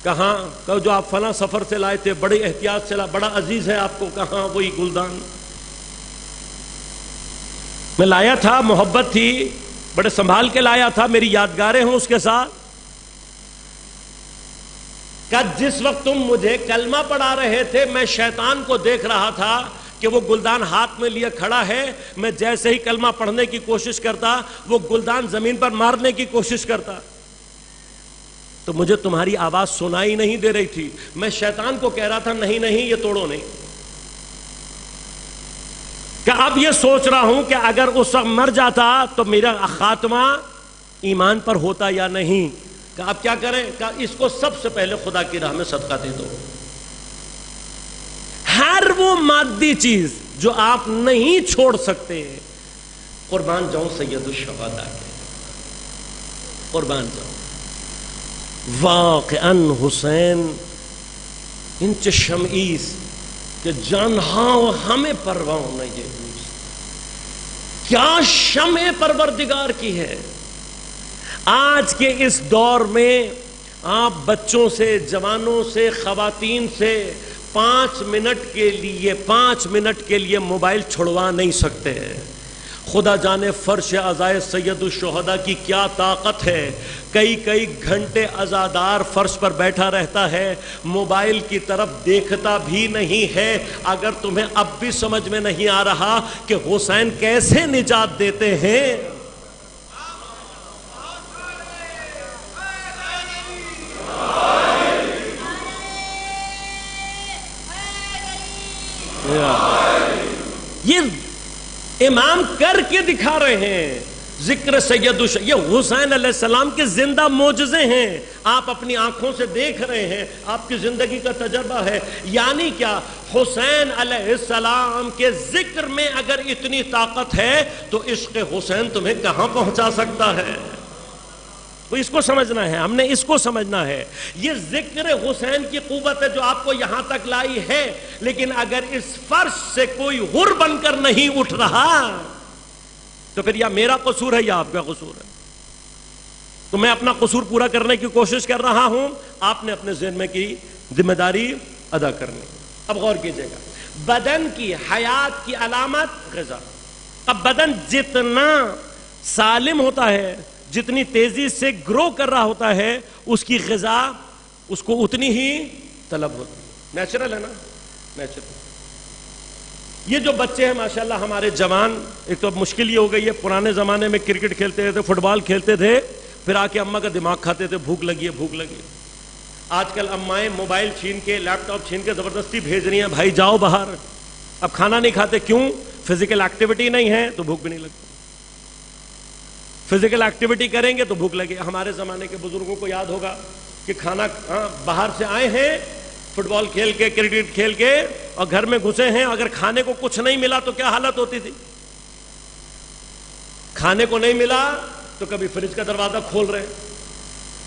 کہاں، کہ جو آپ فلاں سفر سے لائے تھے، بڑے احتیاط سے لائے، بڑا عزیز ہے آپ کو، کہاں وہی گلدان میں لایا تھا، محبت تھی، بڑے سنبھال کے لایا تھا، میری یادگاریں ہوں اس کے ساتھ۔ کہ جس وقت تم مجھے کلمہ پڑھا رہے تھے میں شیطان کو دیکھ رہا تھا کہ وہ گلدان ہاتھ میں لیے کھڑا ہے، میں جیسے ہی کلمہ پڑھنے کی کوشش کرتا وہ گلدان زمین پر مارنے کی کوشش کرتا، تو مجھے تمہاری آواز سنائی نہیں دے رہی تھی، میں شیطان کو کہہ رہا تھا نہیں یہ توڑو نہیں۔ کہ اب یہ سوچ رہا ہوں کہ اگر اس وقت مر جاتا تو میرا خاتمہ ایمان پر ہوتا یا نہیں، کہ اب کیا کریں، کہ اس کو سب سے پہلے خدا کی راہ میں صدقہ دے دو۔ ہر وہ مادی چیز جو آپ نہیں چھوڑ سکتے، قربان جاؤں سید الشہداء کے، قربان جاؤں واقعاً حسین انچ شمعیس کہ جانہاں ہمیں پرواہ نہیں ہے، کیا شمع پروردگار کی ہے۔ آج کے اس دور میں آپ بچوں سے، جوانوں سے، خواتین سے 5 منٹ کے لیے موبائل چھڑوا نہیں سکتے۔ خدا جانے فرش عزائے سید الشہداء کی کیا طاقت ہے، کئی گھنٹے عزادار فرش پر بیٹھا رہتا ہے، موبائل کی طرف دیکھتا بھی نہیں ہے۔ اگر تمہیں اب بھی سمجھ میں نہیں آ رہا کہ حسین کیسے نجات دیتے ہیں، یہ امام کر کے دکھا رہے ہیں۔ ذکر سید یہ حسین علیہ السلام کے زندہ معجزے ہیں، آپ اپنی آنکھوں سے دیکھ رہے ہیں، آپ کی زندگی کا تجربہ ہے۔ یعنی کیا، حسین علیہ السلام کے ذکر میں اگر اتنی طاقت ہے تو عشق حسین تمہیں کہاں پہنچا سکتا ہے؟ تو اس کو سمجھنا ہے، ہم نے اس کو سمجھنا ہے۔ یہ ذکر حسین کی قوت ہے جو آپ کو یہاں تک لائی ہے، لیکن اگر اس فرش سے کوئی حر بن کر نہیں اٹھ رہا تو پھر یا میرا قصور ہے یا آپ کا قصور ہے۔ تو میں اپنا قصور پورا کرنے کی کوشش کر رہا ہوں، آپ نے اپنے ذہن میں کی ذمہ داری ادا کرنی۔ اب غور کیجئے گا، بدن کی حیات کی علامت غذا، اب بدن جتنا سالم ہوتا ہے، جتنی تیزی سے گرو کر رہا ہوتا ہے، اس کی غذا اس کو اتنی ہی طلب ہوتی ہے. نیچرل ہے نا، نیچرل. یہ جو بچے ہیں ماشاءاللہ ہمارے جوان، ایک تو اب مشکل یہ ہو گئی ہے، پرانے زمانے میں کرکٹ کھیلتے تھے، فٹ بال کھیلتے تھے، پھر آ کے اماں کا دماغ کھاتے تھے، بھوک لگی ہے بھوک لگی ہے. آج کل امائیں موبائل چھین کے، لیپ ٹاپ چھین کے زبردستی بھیج رہی ہیں، بھائی جاؤ باہر. اب کھانا نہیں کھاتے، کیوں؟ فزیکل ایکٹیویٹی نہیں ہے تو بھوک بھی نہیں لگتی. فزیکل ایکٹیویٹی کریں گے تو بھوک لگے. ہمارے زمانے کے بزرگوں کو یاد ہوگا کہ کھانا باہر سے آئے ہیں فٹ بال کھیل کے، کرکٹ کھیل کے، اور گھر میں گھسے ہیں، اگر کھانے کو کچھ نہیں ملا تو کیا حالت ہوتی تھی؟ کھانے کو نہیں ملا تو کبھی فریج کا دروازہ کھول رہے،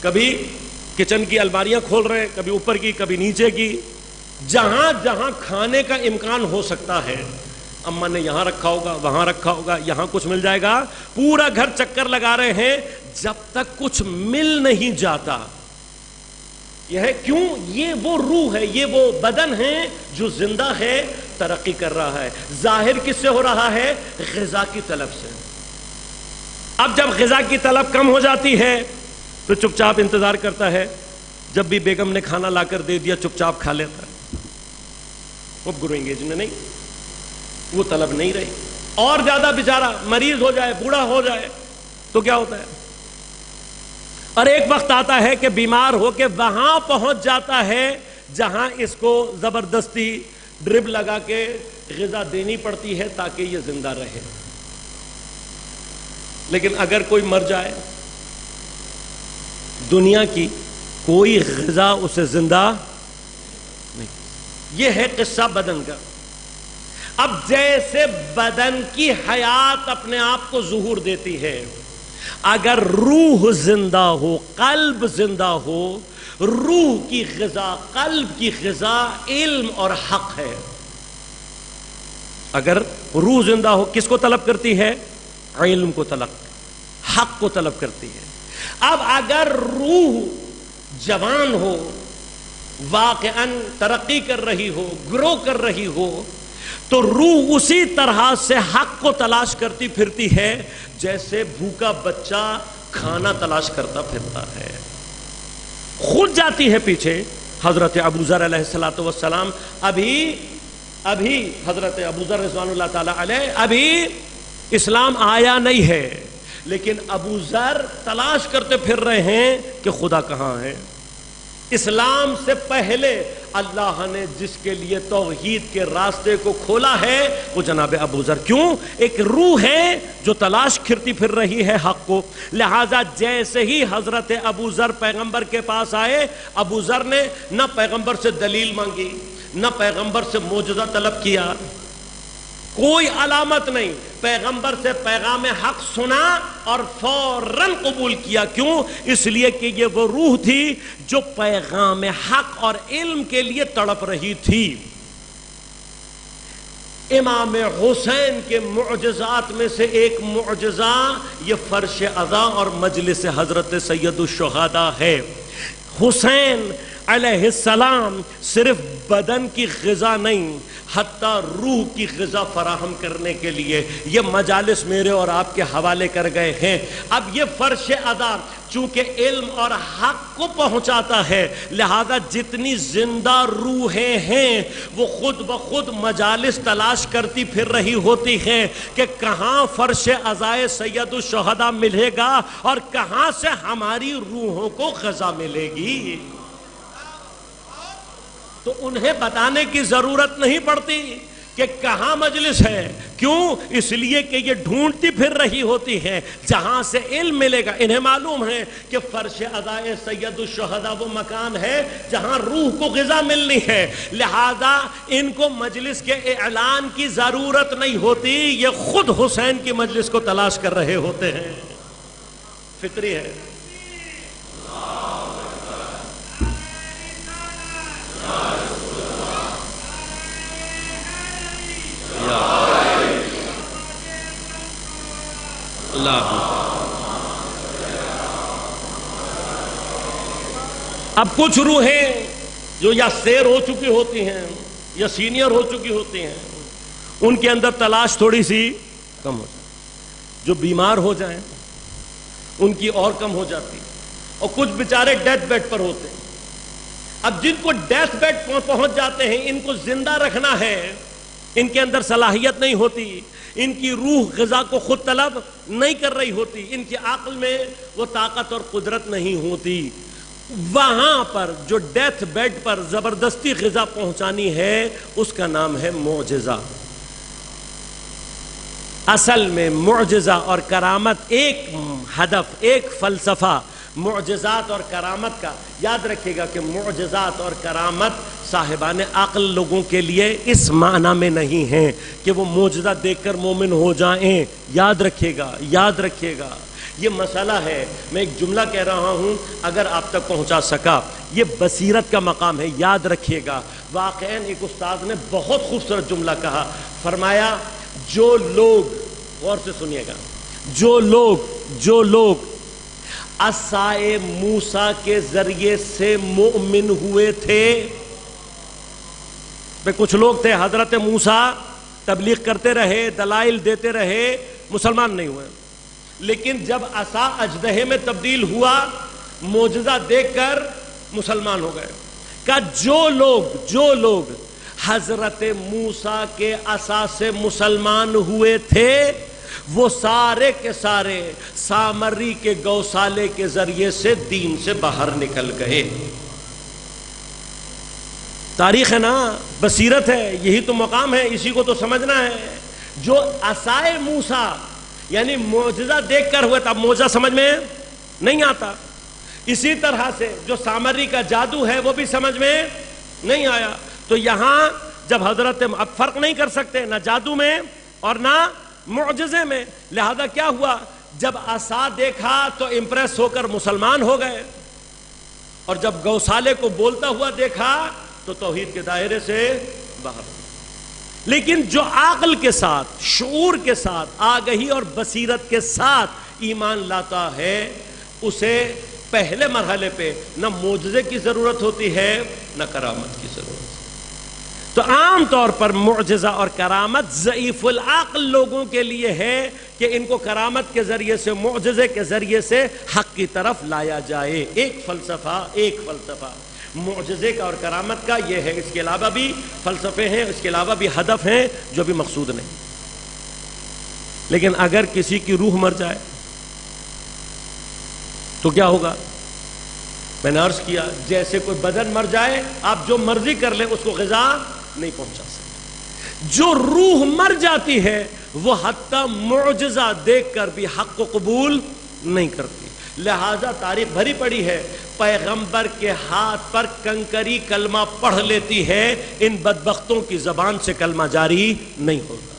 کبھی کچن کی الماریاں کھول رہے، کبھی اوپر کی کبھی نیچے کی. جہاں جہاں کھانے کا امکان ہو سکتا ہے، اماں نے یہاں رکھا ہوگا، وہاں رکھا ہوگا، یہاں کچھ مل جائے گا، پورا گھر چکر لگا رہے ہیں جب تک کچھ مل نہیں جاتا. یہ ہے کیوں؟ یہ وہ روح ہے، یہ وہ بدن ہے جو زندہ ہے، ترقی کر رہا ہے. ظاہر کس سے ہو رہا ہے؟ غذا کی طلب سے. اب جب غذا کی طلب کم ہو جاتی ہے تو چپ چاپ انتظار کرتا ہے، جب بھی بیگم نے کھانا لا کر دے دیا چپ چاپ کھا لیتا ہے. وہ گروئنگ ایج میں نہیں، وہ طلب نہیں رہی. اور زیادہ بیچارہ مریض ہو جائے، بوڑھا ہو جائے تو کیا ہوتا ہے؟ اور ایک وقت آتا ہے کہ بیمار ہو کے وہاں پہنچ جاتا ہے جہاں اس کو زبردستی ڈرپ لگا کے غذا دینی پڑتی ہے تاکہ یہ زندہ رہے. لیکن اگر کوئی مر جائے، دنیا کی کوئی غذا اسے زندہ نہیں. یہ ہے قصہ بدن کا. اب جیسے بدن کی حیات اپنے آپ کو ظہور دیتی ہے، اگر روح زندہ ہو، قلب زندہ ہو، روح کی غذا، قلب کی غذا علم اور حق ہے. اگر روح زندہ ہو، کس کو طلب کرتی ہے؟ علم کو طلب، حق کو طلب کرتی ہے. اب اگر روح جوان ہو، واقعاً ترقی کر رہی ہو، گرو کر رہی ہو، تو روح اسی طرح سے حق کو تلاش کرتی پھرتی ہے جیسے بھوکا بچہ کھانا تلاش کرتا پھرتا ہے. خود جاتی ہے پیچھے. حضرت ابوذر علیہ السلام ابھی حضرت ابوذر رضوان اللہ تعالی علیہ ابھی اسلام آیا نہیں ہے، لیکن ابوذر تلاش کرتے پھر رہے ہیں کہ خدا کہاں ہے. اسلام سے پہلے اللہ نے جس کے لیے توحید کے راستے کو کھولا ہے وہ جناب ابوذر. کیوں؟ ایک روح ہے جو تلاش کرتی پھر رہی ہے حق کو. لہذا جیسے ہی حضرت ابوذر پیغمبر کے پاس آئے، ابوذر نے نہ پیغمبر سے دلیل مانگی، نہ پیغمبر سے معجزہ طلب کیا، کوئی علامت نہیں. پیغمبر سے پیغام حق سنا اور فوراً قبول کیا. کیوں؟ اس لیے کہ یہ وہ روح تھی جو پیغام حق اور علم کے لیے تڑپ رہی تھی. امام حسین کے معجزات میں سے ایک معجزہ یہ فرش عزا اور مجلس حضرت سید الشہداء ہے. حسین علیہ السلام صرف بدن کی غذا نہیں، حتیٰ روح کی غذا فراہم کرنے کے لیے یہ مجالس میرے اور آپ کے حوالے کر گئے ہیں. اب یہ فرش عزا چونکہ علم اور حق کو پہنچاتا ہے، لہذا جتنی زندہ روحیں ہیں وہ خود بخود مجالس تلاش کرتی پھر رہی ہوتی ہیں کہ کہاں فرش عزائے سید الشہداء ملے گا اور کہاں سے ہماری روحوں کو غذا ملے گی. تو انہیں بتانے کی ضرورت نہیں پڑتی کہ کہاں مجلس ہے. کیوں؟ اس لیے کہ یہ ڈھونڈتی پھر رہی ہوتی ہے جہاں سے علم ملے گا. انہیں معلوم ہے کہ فرش عزائے سید الشہداء وہ مکان ہے جہاں روح کو غذا ملنی ہے، لہذا ان کو مجلس کے اعلان کی ضرورت نہیں ہوتی، یہ خود حسین کی مجلس کو تلاش کر رہے ہوتے ہیں. فطری ہے. اب کچھ روحیں جو یا سیر ہو چکی ہوتی ہیں یا سینئر ہو چکی ہوتی ہیں، ان کے اندر تلاش تھوڑی سی کم ہو جائے. جو بیمار ہو جائیں ان کی اور کم ہو جاتی, اور کچھ بیچارے ڈیتھ بیڈ پر ہوتے ہیں. اب جن کو ڈیتھ بیڈ پہنچ جاتے ہیں, ان کو زندہ رکھنا ہے, ان کے اندر صلاحیت نہیں ہوتی, ان کی روح غذا کو خود طلب نہیں کر رہی ہوتی, ان کی عقل میں وہ طاقت اور قدرت نہیں ہوتی. وہاں پر جو ڈیتھ بیڈ پر زبردستی غذا پہنچانی ہے اس کا نام ہے معجزہ. اصل میں معجزہ اور کرامت ایک ہدف, ایک فلسفہ معجزات اور کرامت کا. یاد رکھیے گا کہ معجزات اور کرامت صاحبان عقل لوگوں کے لیے اس معنی میں نہیں ہیں کہ وہ معجزہ دیکھ کر مومن ہو جائیں. یاد رکھیے گا, یاد رکھیے گا, یہ مسئلہ ہے. میں ایک جملہ کہہ رہا ہوں, اگر آپ تک پہنچا سکا, یہ بصیرت کا مقام ہے. یاد رکھیے گا, واقعاً ایک استاد نے بہت خوبصورت جملہ کہا. فرمایا جو لوگ, غور سے سنیے گا, جو لوگ عصائے موسیٰ کے ذریعے سے مؤمن ہوئے تھے. کچھ لوگ تھے حضرت موسیٰ تبلیغ کرتے رہے, دلائل دیتے رہے, مسلمان نہیں ہوئے. لیکن جب عصا اژدہے میں تبدیل ہوا, معجزہ دیکھ کر مسلمان ہو گئے. کہ جو لوگ حضرت موسیٰ کے عصا سے مسلمان ہوئے تھے وہ سارے کے سارے سامری کے گوسالے کے ذریعے سے دین سے باہر نکل گئے. تاریخ ہے نا, بصیرت ہے, یہی تو مقام ہے, اسی کو تو سمجھنا ہے. جو عصائے موسیٰ یعنی معجزہ دیکھ کر ہوئے تھا, معجزہ سمجھ میں نہیں آتا. اسی طرح سے جو سامری کا جادو ہے وہ بھی سمجھ میں نہیں آیا. تو یہاں جب حضرت, اب فرق نہیں کر سکتے نہ جادو میں اور نہ معجزے میں, لہذا کیا ہوا, جب عصا دیکھا تو امپریس ہو کر مسلمان ہو گئے, اور جب گوسالے کو بولتا ہوا دیکھا تو توحید کے دائرے سے باہر. لیکن جو عقل کے ساتھ, شعور کے ساتھ, آگہی اور بصیرت کے ساتھ ایمان لاتا ہے, اسے پہلے مرحلے پہ نہ معجزے کی ضرورت ہوتی ہے نہ کرامت کی ضرورت. تو عام طور پر معجزہ اور کرامت ضعیف العقل لوگوں کے لیے ہے کہ ان کو کرامت کے ذریعے سے, معجزے کے ذریعے سے حق کی طرف لایا جائے. ایک فلسفہ معجزے کا اور کرامت کا یہ ہے. اس کے علاوہ بھی فلسفے ہیں, اس کے علاوہ بھی ہدف ہیں جو بھی مقصود نہیں. لیکن اگر کسی کی روح مر جائے تو کیا ہوگا؟ میں نے عرض کیا, جیسے کوئی بدن مر جائے آپ جو مرضی کر لیں اس کو غذا نہیں پہنچا سکتے. جو روح مر جاتی ہے وہ حتی معجزہ دیکھ کر بھی حق کو قبول نہیں کرتی. لہذا تاریخ بھری پڑی ہے, پیغمبر کے ہاتھ پر کنکری کلمہ پڑھ لیتی ہے, ان بدبختوں کی زبان سے کلمہ جاری نہیں ہوتا.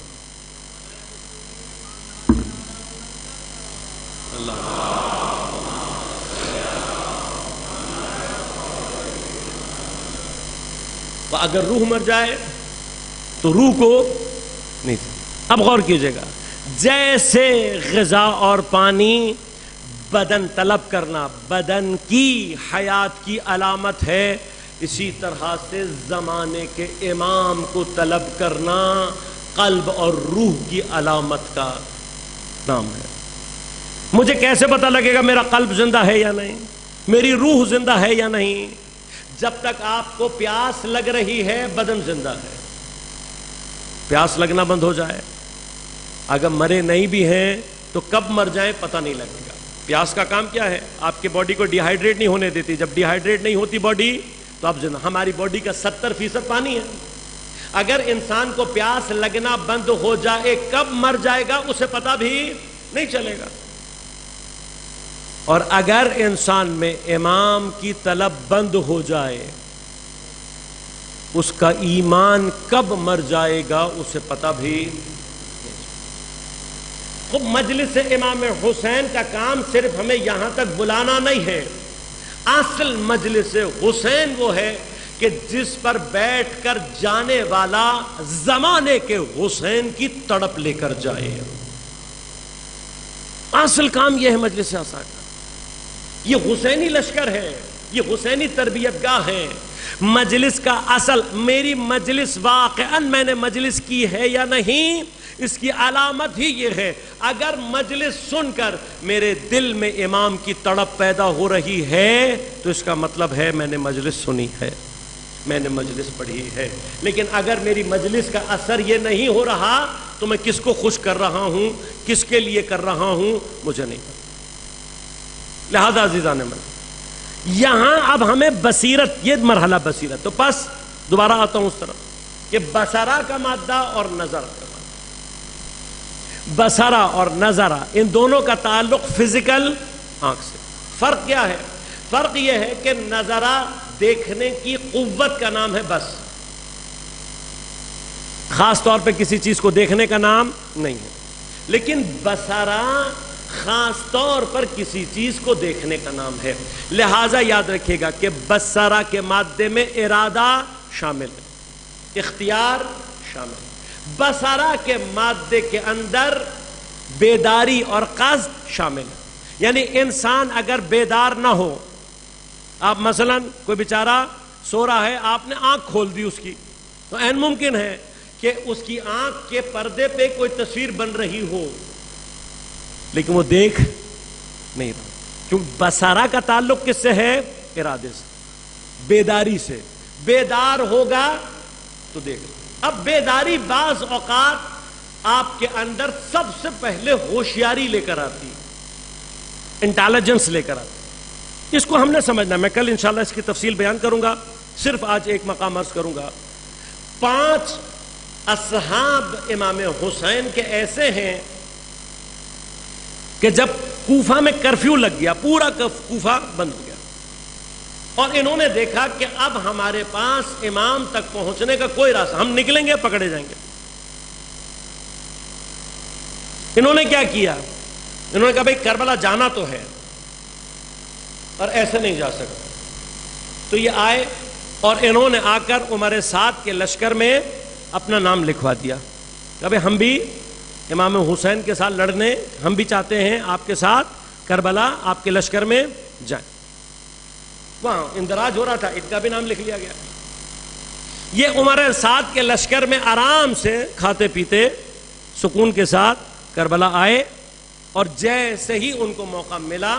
اگر روح مر جائے تو روح کو نہیں. اب غور کیجئے گا, جیسے غذا اور پانی بدن طلب کرنا بدن کی حیات کی علامت ہے, اسی طرح سے زمانے کے امام کو طلب کرنا قلب اور روح کی علامت کا نام ہے. مجھے کیسے پتہ لگے گا میرا قلب زندہ ہے یا نہیں, میری روح زندہ ہے یا نہیں؟ جب تک آپ کو پیاس لگ رہی ہے بدن زندہ ہے. پیاس لگنا بند ہو جائے, اگر مرے نہیں بھی ہیں تو کب مر جائیں پتہ نہیں لگے گا. پیاس کا کام کیا ہے؟ آپ کے باڈی کو ڈی ہائیڈریٹ نہیں ہونے دیتی. جب ڈی ہائیڈریٹ نہیں ہوتی باڈی تو آپ زندہ. ہماری باڈی کا 70% پانی ہے. اگر انسان کو پیاس لگنا بند ہو جائے کب مر جائے گا اسے پتہ بھی نہیں چلے گا. اور اگر انسان میں امام کی طلب بند ہو جائے اس کا ایمان کب مر جائے گا اسے پتہ بھی نہیں. خب مجلس امام حسین کا کام صرف ہمیں یہاں تک بلانا نہیں ہے. اصل مجلس حسین وہ ہے کہ جس پر بیٹھ کر جانے والا زمانے کے حسین کی تڑپ لے کر جائے. اصل کام یہ ہے مجلس آسا کا. یہ حسینی لشکر ہے, یہ حسینی تربیت گاہ ہے. مجلس کا اصل، میری مجلس واقعاً میں نے مجلس کی ہے یا نہیں، اس کی علامت ہی یہ ہے، اگر مجلس سن کر میرے دل میں امام کی تڑپ پیدا ہو رہی ہے تو اس کا مطلب ہے میں نے مجلس سنی ہے، میں نے مجلس پڑھی ہے۔ لیکن اگر میری مجلس کا اثر یہ نہیں ہو رہا تو میں کس کو خوش کر رہا ہوں، کس کے لیے کر رہا ہوں، مجھے نہیں پتا۔ لہذا عزیزان من، یہاں اب ہمیں بصیرت، یہ مرحلہ بصیرت، تو پس دوبارہ آتا ہوں اس طرف کہ بصرہ کا مادہ اور نظر کا مادہ، بصرہ اور نظرہ ان دونوں کا تعلق فزیکل آنکھ سے۔ فرق کیا ہے؟ فرق یہ ہے کہ نظرہ دیکھنے کی قوت کا نام ہے بس، خاص طور پہ کسی چیز کو دیکھنے کا نام نہیں ہے، لیکن بصرہ خاص طور پر کسی چیز کو دیکھنے کا نام ہے۔ لہذا یاد رکھیے گا کہ بصرہ کے مادے میں ارادہ شامل ہے، اختیار شامل ہے۔ بصرہ کے مادے کے اندر بیداری اور قصد شامل ہے، یعنی انسان اگر بیدار نہ ہو، آپ مثلا کوئی بیچارہ سو رہا ہے، آپ نے آنکھ کھول دی اس کی، تو عین ممکن ہے کہ اس کی آنکھ کے پردے پہ کوئی تصویر بن رہی ہو لیکن وہ دیکھ نہیں رہا، کیونکہ بصرہ کا تعلق کس سے ہے؟ ارادے سے، بیداری سے۔ بیدار ہوگا تو دیکھ۔ اب بیداری بعض اوقات آپ کے اندر سب سے پہلے ہوشیاری لے کر آتی، انٹیلیجنس لے کر آتی، اس کو ہم نے سمجھنا۔ میں کل انشاءاللہ اس کی تفصیل بیان کروں گا، صرف آج ایک مقام عرض کروں گا۔ 5 اصحاب امام حسین کے ایسے ہیں کہ جب کوفہ میں کرفیو لگ گیا، پورا کوفہ بند ہو گیا، اور انہوں نے دیکھا کہ اب ہمارے پاس امام تک پہنچنے کا کوئی راستہ، ہم نکلیں گے پکڑے جائیں گے۔ انہوں نے کیا کیا؟ انہوں نے کہا بھائی کربلا جانا تو ہے اور ایسے نہیں جا سکتا، تو یہ آئے اور انہوں نے آ کر عمر سعد کے لشکر میں اپنا نام لکھوا دیا کہ بھائی ہم بھی امام حسین کے ساتھ لڑنے، ہم بھی چاہتے ہیں آپ کے ساتھ کربلا آپ کے لشکر میں جائیں۔ وہاں اندراج ہو رہا تھا، ان کا بھی نام لکھ لیا گیا۔ یہ عمر سعد کے لشکر میں آرام سے کھاتے پیتے سکون کے ساتھ کربلا آئے، اور جیسے ہی ان کو موقع ملا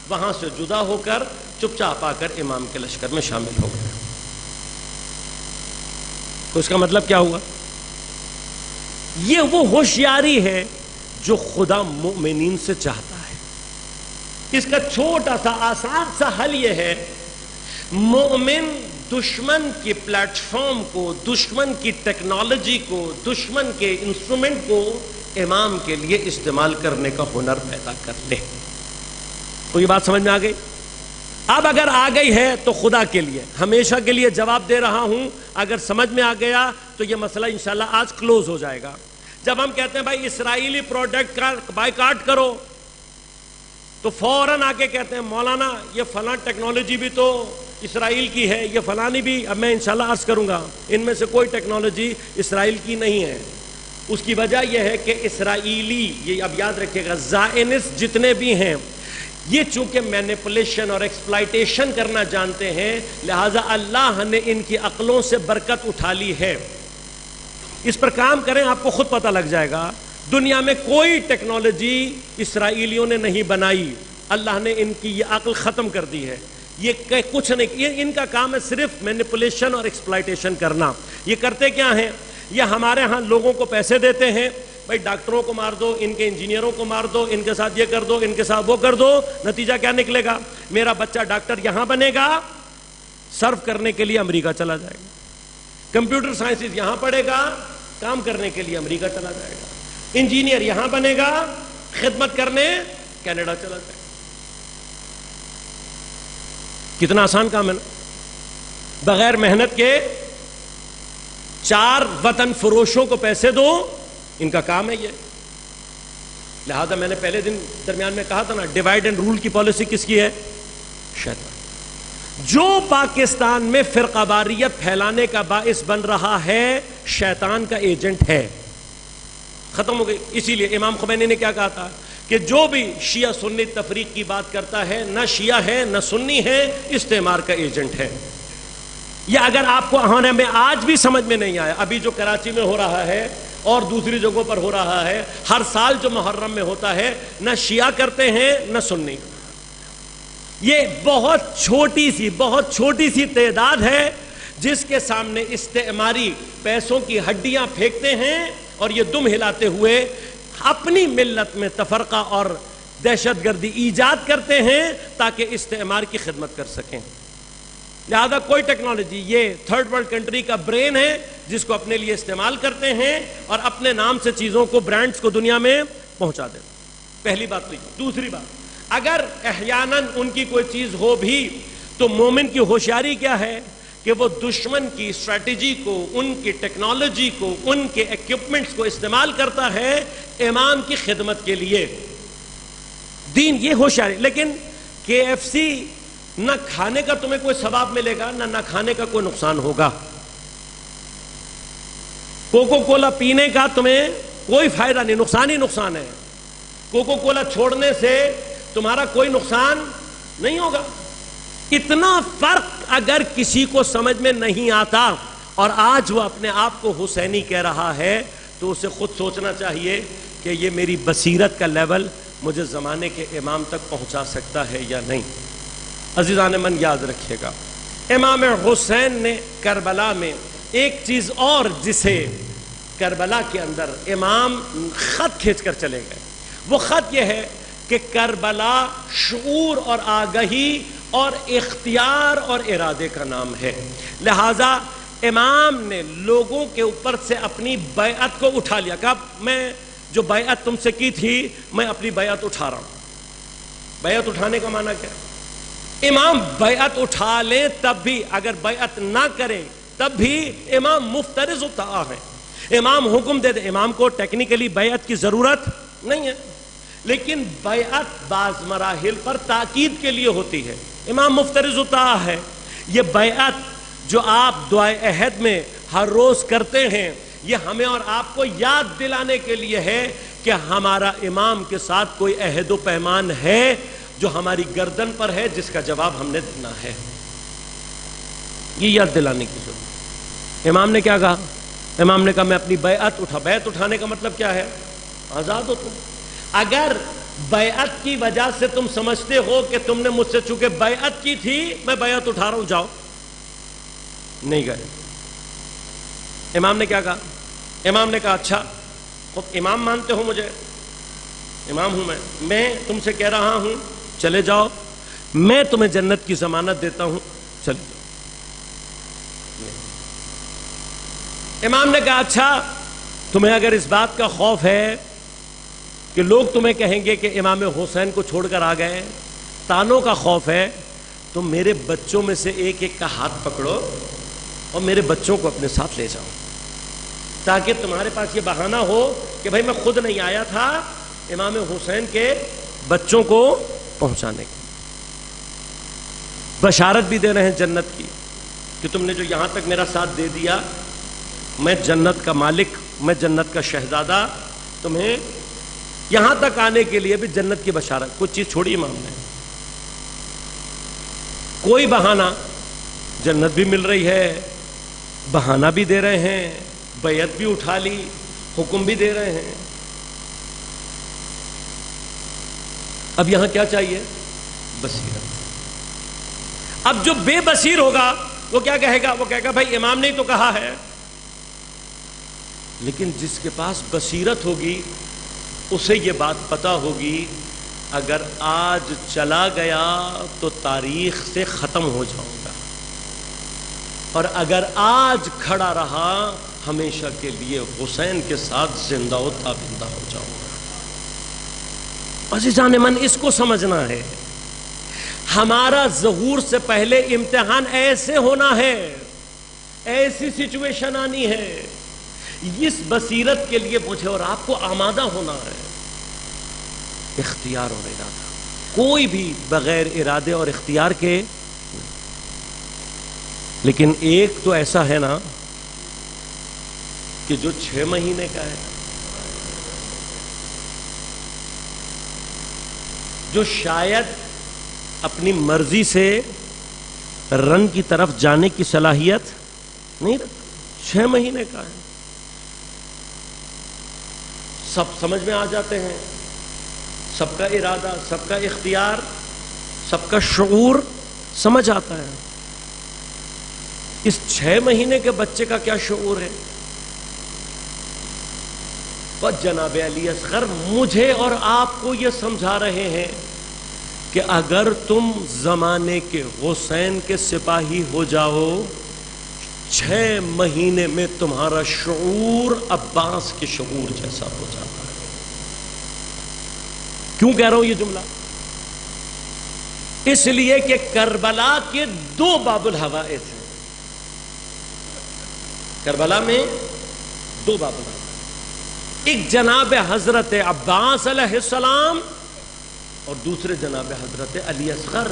وہاں سے جدا ہو کر چپ چاپ آ کر امام کے لشکر میں شامل ہو گئے۔ تو اس کا مطلب کیا ہوا؟ یہ وہ ہوشیاری ہے جو خدا مومنین سے چاہتا ہے۔ اس کا چھوٹا سا آسان سا حل یہ ہے، مومن دشمن کی پلیٹ فارم کو، دشمن کی ٹیکنالوجی کو، دشمن کے انسٹرومنٹ کو امام کے لیے استعمال کرنے کا ہنر پیدا کر لے۔ تو یہ بات سمجھ میں آ گئی؟ اب اگر آ گئی ہے تو خدا کے لیے ہمیشہ کے لیے جواب دے رہا ہوں، اگر سمجھ میں آ گیا تو یہ مسئلہ انشاءاللہ آج کلوز ہو جائے گا۔ جب ہم کہتے ہیں بھائی اسرائیلی پروڈکٹ کا بائیکاٹ کرو، تو فوراً آ کے کہتے ہیں مولانا یہ فلاں ٹیکنالوجی بھی تو اسرائیل کی ہے، یہ فلانی بھی۔ اب میں انشاءاللہ عرض کروں گا ان میں سے کوئی ٹیکنالوجی اسرائیل کی نہیں ہے۔ اس کی وجہ یہ ہے کہ اسرائیلی، یہ اب یاد رکھیے گا، زائنسٹ جتنے بھی ہیں، یہ چونکہ مینیپولیشن اور ایکسپلائٹیشن کرنا جانتے ہیں، لہٰذا اللہ نے ان کی عقلوں سے برکت اٹھا لی ہے۔ اس پر کام کریں، آپ کو خود پتہ لگ جائے گا۔ دنیا میں کوئی ٹیکنالوجی اسرائیلیوں نے نہیں بنائی، اللہ نے ان کی یہ عقل ختم کر دی ہے۔ یہ کچھ نہیں، یہ ان کا کام ہے صرف مینیپولیشن اور ایکسپلائٹیشن کرنا۔ یہ کرتے کیا ہیں؟ یہ ہمارے ہاں لوگوں کو پیسے دیتے ہیں، بھائی ڈاکٹروں کو مار دو، ان کے انجینئروں کو مار دو، ان کے ساتھ یہ کر دو، ان کے ساتھ وہ کر دو، نتیجہ کیا نکلے گا؟ میرا بچہ ڈاکٹر یہاں بنے گا، سرو کرنے کے لیے امریکہ چلا جائے گا، کمپیوٹر سائنسز یہاں پڑھے گا، کام کرنے کے لیے امریکہ چلا جائے گا، انجینئر یہاں بنے گا، خدمت کرنے کینیڈا چلا جائے گا۔ کتنا آسان کام ہے نا؟ بغیر محنت کے 4 وطن فروشوں کو پیسے دو، ان کا کام ہے یہ۔ لہذا میں نے پہلے دن درمیان میں کہا تھا نا، ڈیوائڈ اینڈ رول کی پالیسی کس کی ہے؟ شیطان۔ جو پاکستان میں فرقہ واریت پھیلانے کا باعث بن رہا ہے، شیطان کا ایجنٹ ہے۔ ختم ہو گئی۔ اسی لیے امام خمینی نے کیا کہا تھا کہ جو بھی شیعہ سنی تفریق کی بات کرتا ہے، نہ شیعہ ہے نہ سنی ہے، استعمار کا ایجنٹ ہے۔ یا اگر آپ کو ہونے میں آج بھی سمجھ میں نہیں آیا، ابھی جو کراچی میں ہو رہا ہے اور دوسری جگہوں پر ہو رہا ہے، ہر سال جو محرم میں ہوتا ہے، نہ شیعہ کرتے ہیں نہ سنی. یہ بہت چھوٹی سی تعداد ہے جس کے سامنے استعماری پیسوں کی ہڈیاں پھینکتے ہیں اور یہ دم ہلاتے ہوئے اپنی ملت میں تفرقہ اور دہشت گردی ایجاد کرتے ہیں تاکہ استعمار کی خدمت کر سکیں. لہذا کوئی ٹیکنالوجی، یہ تھرڈ ورلڈ کنٹری کا برین ہے جس کو اپنے لیے استعمال کرتے ہیں اور اپنے نام سے چیزوں کو، برانڈز کو دنیا میں پہنچا دیتے. پہلی بات تو یہ. دوسری بات، اگر احیاناً ان کی کوئی چیز ہو بھی تو مومن کی ہوشیاری کیا ہے کہ وہ دشمن کی اسٹریٹجی کو، ان کی ٹیکنالوجی کو، ان کے ایکوپمنٹس کو استعمال کرتا ہے امام کی خدمت کے لیے. دین یہ ہوشیاری. لیکن KFC نہ کھانے کا تمہیں کوئی ثواب ملے گا، نہ کھانے کا کوئی نقصان ہوگا. کوکو کولا پینے کا تمہیں کوئی فائدہ نہیں، نقصان ہی نقصان ہے. کوکو کولا چھوڑنے سے تمہارا کوئی نقصان نہیں ہوگا. اتنا فرق اگر کسی کو سمجھ میں نہیں آتا اور آج وہ اپنے آپ کو حسینی کہہ رہا ہے تو اسے خود سوچنا چاہیے کہ یہ میری بصیرت کا لیول مجھے زمانے کے امام تک پہنچا سکتا ہے یا نہیں. عزیزان من یاد رکھیے گا، امام حسین نے کربلا میں ایک چیز اور، جسے کربلا کے اندر امام خط کھینچ کر چلے گئے، وہ خط یہ ہے کہ کربلا شعور اور آگہی اور اختیار اور ارادے کا نام ہے. لہذا امام نے لوگوں کے اوپر سے اپنی بیعت کو اٹھا لیا. کہ میں جو بیعت تم سے کی تھی میں اپنی بیعت اٹھا رہا ہوں. بیعت اٹھانے کا معنی کیا ہے؟ امام بیعت اٹھا لیں تب بھی، اگر بیعت نہ کریں تب بھی امام مفترض الطاعہ ہیں. امام حکم دے دے، امام کو ٹیکنیکلی بیعت کی ضرورت نہیں ہے، لیکن بیعت بعض مراحل پر تاکید کے لیے ہوتی ہے. امام مفترض الطاعہ ہے. یہ بیعت جو آپ دعائے عہد میں ہر روز کرتے ہیں، یہ ہمیں اور آپ کو یاد دلانے کے لیے ہے کہ ہمارا امام کے ساتھ کوئی عہد و پیمان ہے جو ہماری گردن پر ہے، جس کا جواب ہم نے دینا ہے. یہ یاد دلانے کی ضرورت. امام نے کیا کہا؟ امام نے کہا میں اپنی بیعت بیعت اٹھانے کا مطلب کیا ہے؟ آزاد ہو تم. اگر بیعت کی وجہ سے تم سمجھتے ہو کہ تم نے مجھ سے چونکہ بیعت کی تھی میں بیعت اٹھا رہا ہوں، جاؤ. نہیں گئے. امام نے کیا کہا؟ امام نے کہا اچھا خود امام مانتے ہو مجھے، امام ہوں میں تم سے کہہ رہا ہوں چلے جاؤ، میں تمہیں جنت کی ضمانت دیتا ہوں، چلے جاؤ. امام نے کہا اچھا تمہیں اگر اس بات کا خوف ہے کہ لوگ تمہیں کہیں گے کہ امام حسین کو چھوڑ کر آ گئے، تانوں کا خوف ہے، تو میرے بچوں میں سے ایک ایک کا ہاتھ پکڑو اور میرے بچوں کو اپنے ساتھ لے جاؤ، تاکہ تمہارے پاس یہ بہانہ ہو کہ بھائی میں خود نہیں آیا تھا، امام حسین کے بچوں کو پہنچانے کی. بشارت بھی دے رہے ہیں جنت کی کہ تم نے جو یہاں تک میرا ساتھ دے دیا، میں جنت کا مالک، میں جنت کا شہزادہ، تمہیں یہاں تک آنے کے لیے بھی جنت کی بشارت. کچھ چیز چھوڑی امام نے، کوئی بہانہ، جنت بھی مل رہی ہے، بہانہ بھی دے رہے ہیں، بیعت بھی اٹھا لی، حکم بھی دے رہے ہیں. اب یہاں کیا چاہیے؟ بصیرت. اب جو بے بصیر ہوگا وہ کیا کہے گا؟ وہ کہے گا بھائی امام نے تو کہا ہے. لیکن جس کے پاس بصیرت ہوگی اسے یہ بات پتا ہوگی اگر آج چلا گیا تو تاریخ سے ختم ہو جاؤں گا، اور اگر آج کھڑا رہا ہمیشہ کے لیے حسین کے ساتھ زندہ و تابندہ ہو جاؤں گا. عزیزان من اس کو سمجھنا ہے. ہمارا ظہور سے پہلے امتحان ایسے ہونا ہے، ایسی سچویشن آنی ہے. اس بصیرت کے لیے مجھے اور آپ کو آمادہ ہونا ہے. اختیار اور ارادہ، کوئی بھی بغیر ارادے اور اختیار کے. لیکن ایک تو ایسا ہے نا کہ جو 6 مہینے کا ہے، جو شاید اپنی مرضی سے رن کی طرف جانے کی صلاحیت نہیں رکھتا، 6 مہینے کا ہے، سب سمجھ میں آ جاتے ہیں، سب کا ارادہ، سب کا اختیار، سب کا شعور سمجھ آتا ہے۔ اس 6 مہینے کے بچے کا کیا شعور ہے؟ بس جناب علی اصغر مجھے اور آپ کو یہ سمجھا رہے ہیں کہ اگر تم زمانے کے حسین کے سپاہی ہو جاؤ، 6 مہینے میں تمہارا شعور عباس کے شعور جیسا ہو جاتا ہے۔ کیوں کہہ رہا ہوں یہ جملہ؟ اس لیے کہ کربلا کے 2 باب الحوائج ہیں، کربلا میں 2 باب الحوائج، ایک جناب حضرت عباس علیہ السلام اور دوسرے جناب حضرت علی اصغر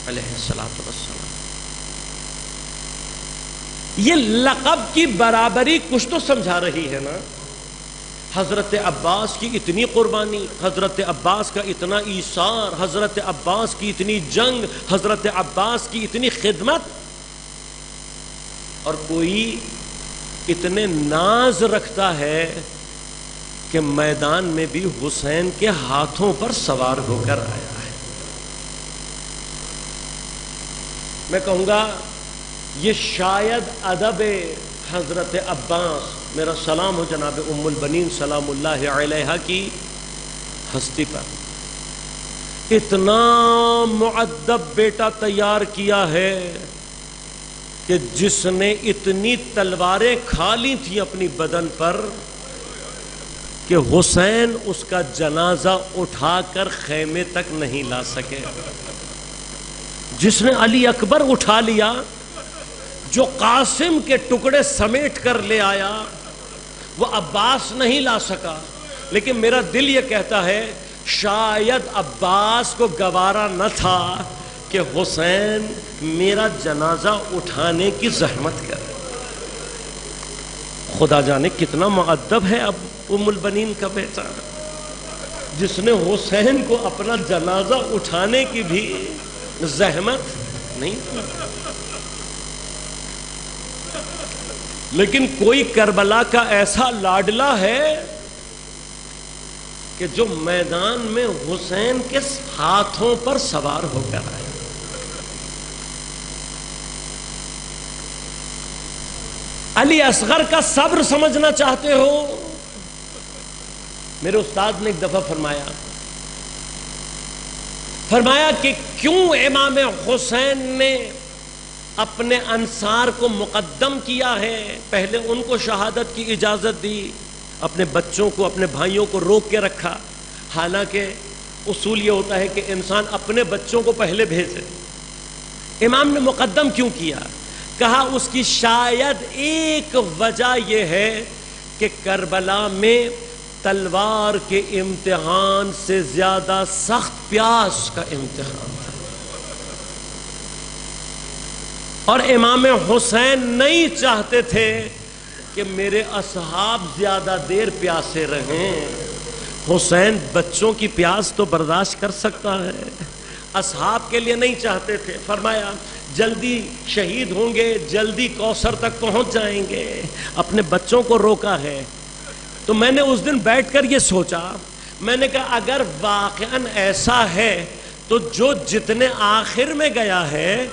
علیہ السلام۔ یہ لقب کی برابری کچھ تو سمجھا رہی ہے نا۔ حضرت عباس کی اتنی قربانی، حضرت عباس کا اتنا ایثار، حضرت عباس کی اتنی جنگ، حضرت عباس کی اتنی خدمت، اور کوئی اتنے ناز رکھتا ہے کہ میدان میں بھی حسین کے ہاتھوں پر سوار ہو کر آیا ہے۔ میں کہوں گا یہ شاید ادب حضرت عباس، میرا سلام ہو جناب ام البنین سلام اللہ علیہا کی ہستی پر، اتنا مؤدب بیٹا تیار کیا ہے کہ جس نے اتنی تلواریں کھا لی تھیں اپنی بدن پر کہ حسین اس کا جنازہ اٹھا کر خیمے تک نہیں لا سکے، جس نے علی اکبر اٹھا لیا، جو قاسم کے ٹکڑے سمیٹ کر لے آیا، وہ عباس نہیں لا سکا۔ لیکن میرا دل یہ کہتا ہے شاید عباس کو گوارا نہ تھا کہ حسین میرا جنازہ اٹھانے کی زحمت کرے۔ خدا جانے کتنا مؤدب ہے اب ام البنین کا بیٹا، جس نے حسین کو اپنا جنازہ اٹھانے کی بھی زحمت نہیں کی۔ لیکن کوئی کربلا کا ایسا لاڈلا ہے کہ جو میدان میں حسین کے ہاتھوں پر سوار ہو کر آئے۔ علی اصغر کا صبر سمجھنا چاہتے ہو؟ میرے استاد نے ایک دفعہ فرمایا کہ کیوں امام حسین نے اپنے انصار کو مقدم کیا ہے، پہلے ان کو شہادت کی اجازت دی، اپنے بچوں کو، اپنے بھائیوں کو روک کے رکھا، حالانکہ اصول یہ ہوتا ہے کہ انسان اپنے بچوں کو پہلے بھیجے۔ امام نے مقدم کیوں کیا؟ کہا اس کی شاید ایک وجہ یہ ہے کہ کربلا میں تلوار کے امتحان سے زیادہ سخت پیاس کا امتحان تھا، اور امام حسین نہیں چاہتے تھے کہ میرے اصحاب زیادہ دیر پیاسے رہیں۔ حسین بچوں کی پیاس تو برداشت کر سکتا ہے، اصحاب کے لیے نہیں چاہتے تھے۔ فرمایا جلدی شہید ہوں گے، جلدی کوثر تک پہنچ جائیں گے، اپنے بچوں کو روکا ہے۔ تو میں نے اس دن بیٹھ کر یہ سوچا، میں نے کہا اگر واقعاً ایسا ہے تو جو جتنے آخر میں گیا ہے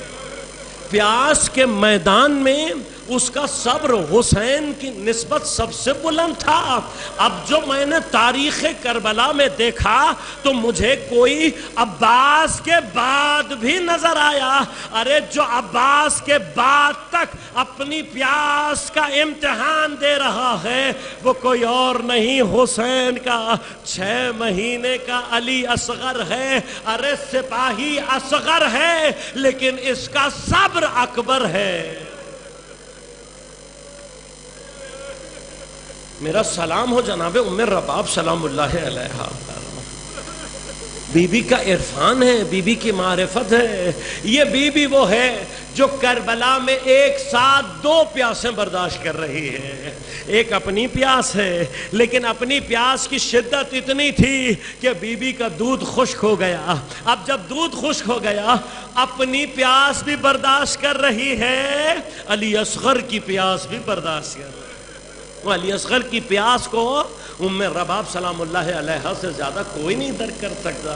پیاس کے میدان میں، اس کا صبر حسین کی نسبت سب سے بلند تھا۔ اب جو میں نے تاریخ کربلا میں دیکھا تو مجھے کوئی عباس کے بعد بھی نظر آیا۔ ارے جو عباس کے بعد تک اپنی پیاس کا امتحان دے رہا ہے وہ کوئی اور نہیں، حسین کا 6 مہینے کا علی اصغر ہے۔ ارے سپاہی اصغر ہے لیکن اس کا صبر اکبر ہے۔ میرا سلام ہو جناب ام رباب سلام اللہ علیہا، بی بی کا عرفان ہے، بی بی کی معرفت ہے. یہ بی بی وہ ہے جو کربلا میں ایک ساتھ 2 پیاسیں برداشت کر رہی ہے. ایک اپنی پیاس ہے، لیکن اپنی پیاس کی شدت اتنی تھی کہ بی بی کا دودھ خشک ہو گیا. اب جب دودھ خشک ہو گیا، اپنی پیاس بھی برداشت کر رہی ہے، علی اصغر کی پیاس بھی برداشت کر رہی ہے. علی اصغر کی پیاس کو ام رباب سلام اللہ علیہا سے زیادہ کوئی نہیں درک کر سکتا.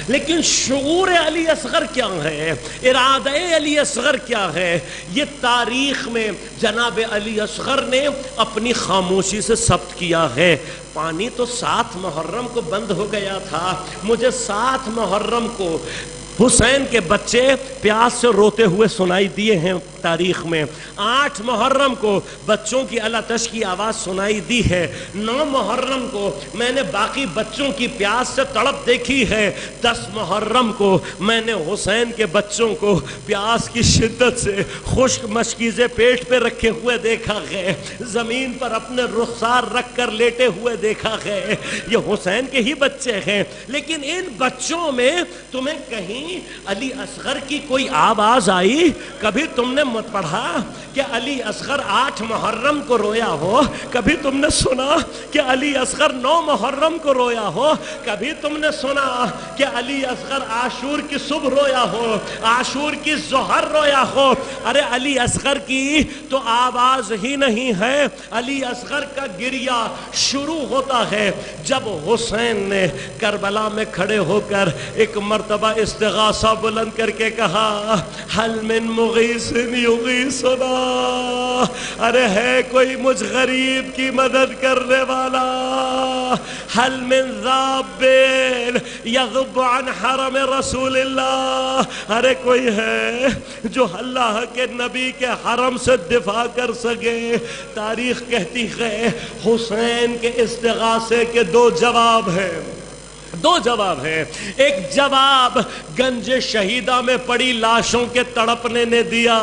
لیکن شعور علی اصغر کیا ہے، ارادہ علی اصغر کیا ہے، یہ تاریخ میں جناب علی اصغر نے اپنی خاموشی سے ثبت کیا ہے. پانی تو 7 محرم کو بند ہو گیا تھا، مجھے 7 محرم کو حسین کے بچے پیاس سے روتے ہوئے سنائی دیے ہیں تاریخ میں. 8 محرم کو بچوں کی الاتش کی آواز سنائی دی ہے. 9 محرم کو میں نے باقی بچوں کی پیاس سے تڑپ دیکھی ہے. 10 محرم کو میں نے حسین کے بچوں کو پیاس کی شدت سے خشک مشکیزیں پیٹ پہ رکھے ہوئے دیکھا ہے، زمین پر اپنے رخسار رکھ کر لیٹے ہوئے دیکھا ہے. یہ حسین کے ہی بچے ہیں، لیکن ان بچوں میں تمہیں کہیں علی اصغر کی کوئی آواز آئی؟ کبھی تم نے مت پڑھا کہ علی اصغر 8 محرم کو رویا ہو؟ کبھی تم نے سنا کہ علی اصغر 9 محرم کو رویا ہو؟ کبھی تم نے سنا کہ علی اصغر عاشور کی صبح رویا ہو، عاشور کی ظہر رویا ہو؟ ارے علی اصغر کی تو آواز ہی نہیں ہے. علی اصغر کا گریہ شروع ہوتا ہے جب حسین نے کربلا میں کھڑے ہو کر ایک مرتبہ استغاثہ بلند کر کے کہا، حل من مغیث یغیثنا، ارے ہے کوئی مجھ غریب کی مدد کرنے والا؟ حل من ذاب یغب عن حرم رسول اللہ، ارے کوئی ہے جو اللہ کے نبی کے حرم سے دفاع کر سکے؟ تاریخ کہتی ہے حسین کے استغاثے کے 2 جواب ہیں. 2 جواب ہیں. ایک جواب گنج شہیدہ میں پڑی لاشوں کے تڑپنے نے دیا.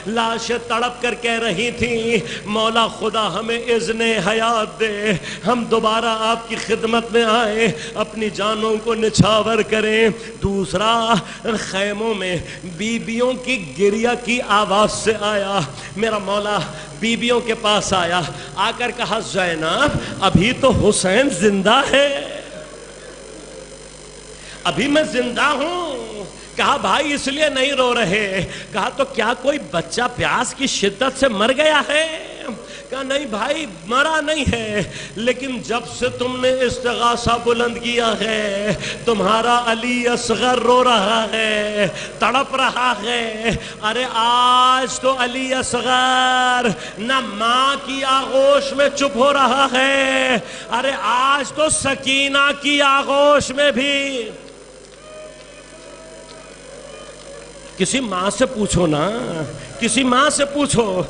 لاشیں تڑپ کر کہہ رہی تھیں، مولا خدا ہمیں اذن حیات دے، ہم دوبارہ آپ کی خدمت میں آئیں، اپنی جانوں کو نچھاور کریں. دوسرا، خیموں میں بیبیوں کی گریہ کی آواز سے آیا. میرا مولا بیبیوں کے پاس آیا، آ کر کہا، زینب ابھی تو حسین زندہ ہے، ابھی میں زندہ ہوں. کہا بھائی اس لیے نہیں رو رہے؟ کہا تو کیا کوئی بچہ پیاس کی شدت سے مر گیا ہے؟ کہا نہیں بھائی مرا نہیں ہے، لیکن جب سے تم نے استغاثہ بلند کیا ہے تمہارا علی اصغر رو رہا ہے، تڑپ رہا ہے. ارے آج تو علی اصغر نہ ماں کی آغوش میں چپ ہو رہا ہے، ارے آج تو سکینہ کی آغوش میں بھی. کسی ماں سے پوچھو نا، کسی ماں سے پوچھو،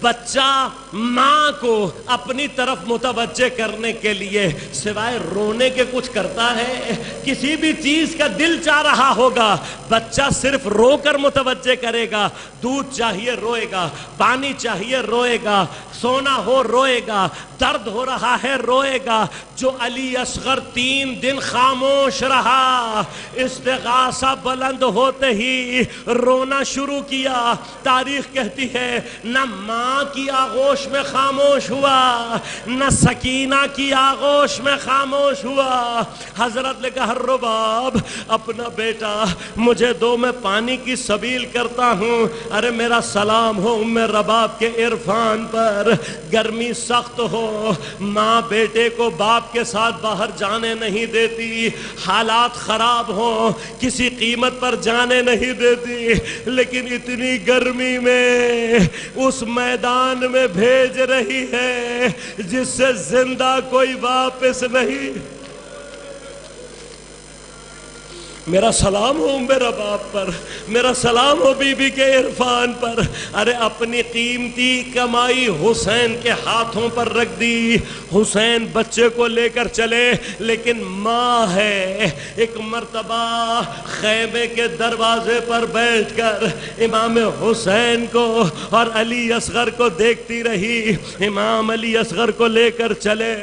بچہ ماں کو اپنی طرف متوجہ کرنے کے لیے سوائے رونے کے کچھ کرتا ہے؟ کسی بھی چیز کا دل چاہ رہا ہوگا، بچہ صرف رو کر متوجہ کرے گا. دودھ چاہیے روئے گا، پانی چاہیے روئے گا، سونا ہو روئے گا، درد ہو رہا ہے روئے گا. جو علی اصغر 3 دن خاموش رہا، استغاثہ بلند ہوتے ہی رونا شروع کیا. تاریخ کہتی ہے نہ ماں کی آغوش میں خاموش ہوا، نہ سکینہ کی آغوش میں خاموش ہوا. حضرت نے کہا رباب اپنا بیٹا مجھے دو، میں پانی کی سبیل کرتا ہوں. ارے میرا سلام ہو ام رباب کے عرفان پر. گرمی سخت ہو، ماں بیٹے کو باپ کے ساتھ باہر جانے نہیں دیتی، حالات خراب ہو کسی قیمت پر جانے نہیں دیتی، لیکن اتنی گرمی میں اس میدان میں بھیج رہی ہے جس سے زندہ کوئی واپس نہیں. میرا سلام ہو میرا باپ پر، میرا سلام ہو بی بی کے عرفان پر۔ ارے اپنی قیمتی کمائی حسین کے ہاتھوں پر رکھ دی۔ حسین بچے کو لے کر چلے، لیکن ماں ہے۔ ایک مرتبہ خیمے کے دروازے پر بیٹھ کر امام حسین کو اور علی اصغر کو دیکھتی رہی۔ امام علی اصغر کو لے کر چلے۔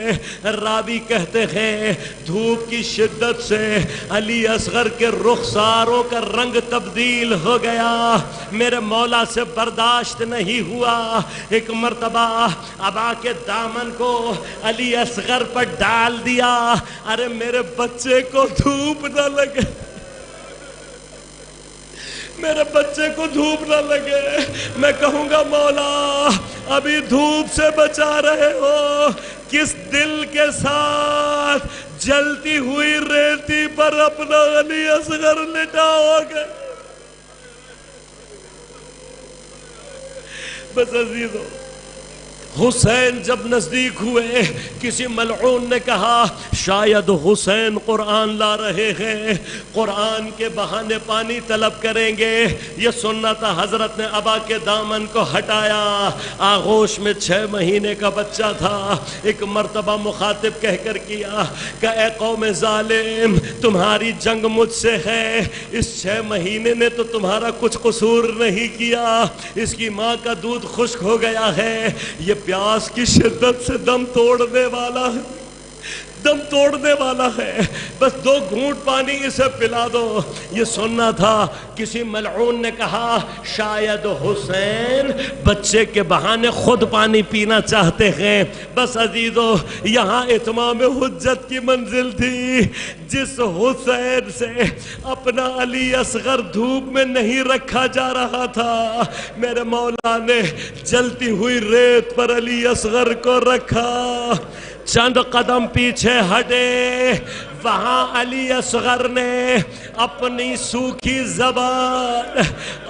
راوی کہتے ہیں دھوپ کی شدت سے علی اصغر کے رخساروں کا رنگ تبدیل ہو گیا۔ میرے مولا سے برداشت نہیں ہوا۔ ایک مرتبہ ابا کے دامن کو علی اصغر پر ڈال دیا۔ ارے میرے بچے کو دھوپ نہ لگے، میرے بچے کو دھوپ نہ لگے۔ میں کہوں گا مولا ابھی دھوپ سے بچا رہے ہو، کس دل کے ساتھ جلتی ہوئی ریتی پر اپنا علی اصغر لٹاؤ گے؟ بس عزیزو، حسین جب نزدیک ہوئے، کسی ملعون نے کہا شاید حسین قرآن لا رہے ہیں، قرآن کے بہانے پانی طلب کریں گے۔ یہ سننا تھا۔ حضرت نے ابا کے دامن کو ہٹایا۔ آغوش میں 6 مہینے کا بچہ تھا۔ ایک مرتبہ مخاطب کہہ کر کیا کہ اے قوم ظالم، تمہاری جنگ مجھ سے ہے۔ اس 6 مہینے نے تو تمہارا کچھ قصور نہیں کیا۔ اس کی ماں کا دودھ خشک ہو گیا ہے۔ یہ پیاس کی شدت سے دم توڑنے والا ہے، دم توڑنے والا ہے۔ بس 2 گھونٹ پانی اسے پلا دو۔ یہ سننا تھا۔ کسی ملعون نے کہا شاید حسین بچے کے بہانے خود پانی پینا چاہتے ہیں۔ بس عزیزو، یہاں اتمام حجت کی منزل تھی۔ جس حسین سے اپنا علی اصغر دھوپ میں نہیں رکھا جا رہا تھا، میرے مولا نے جلتی ہوئی ریت پر علی اصغر کو رکھا۔ چند قدم پیچھے ہٹے، وہاں علی اصغر نے اپنی سوکھی زبان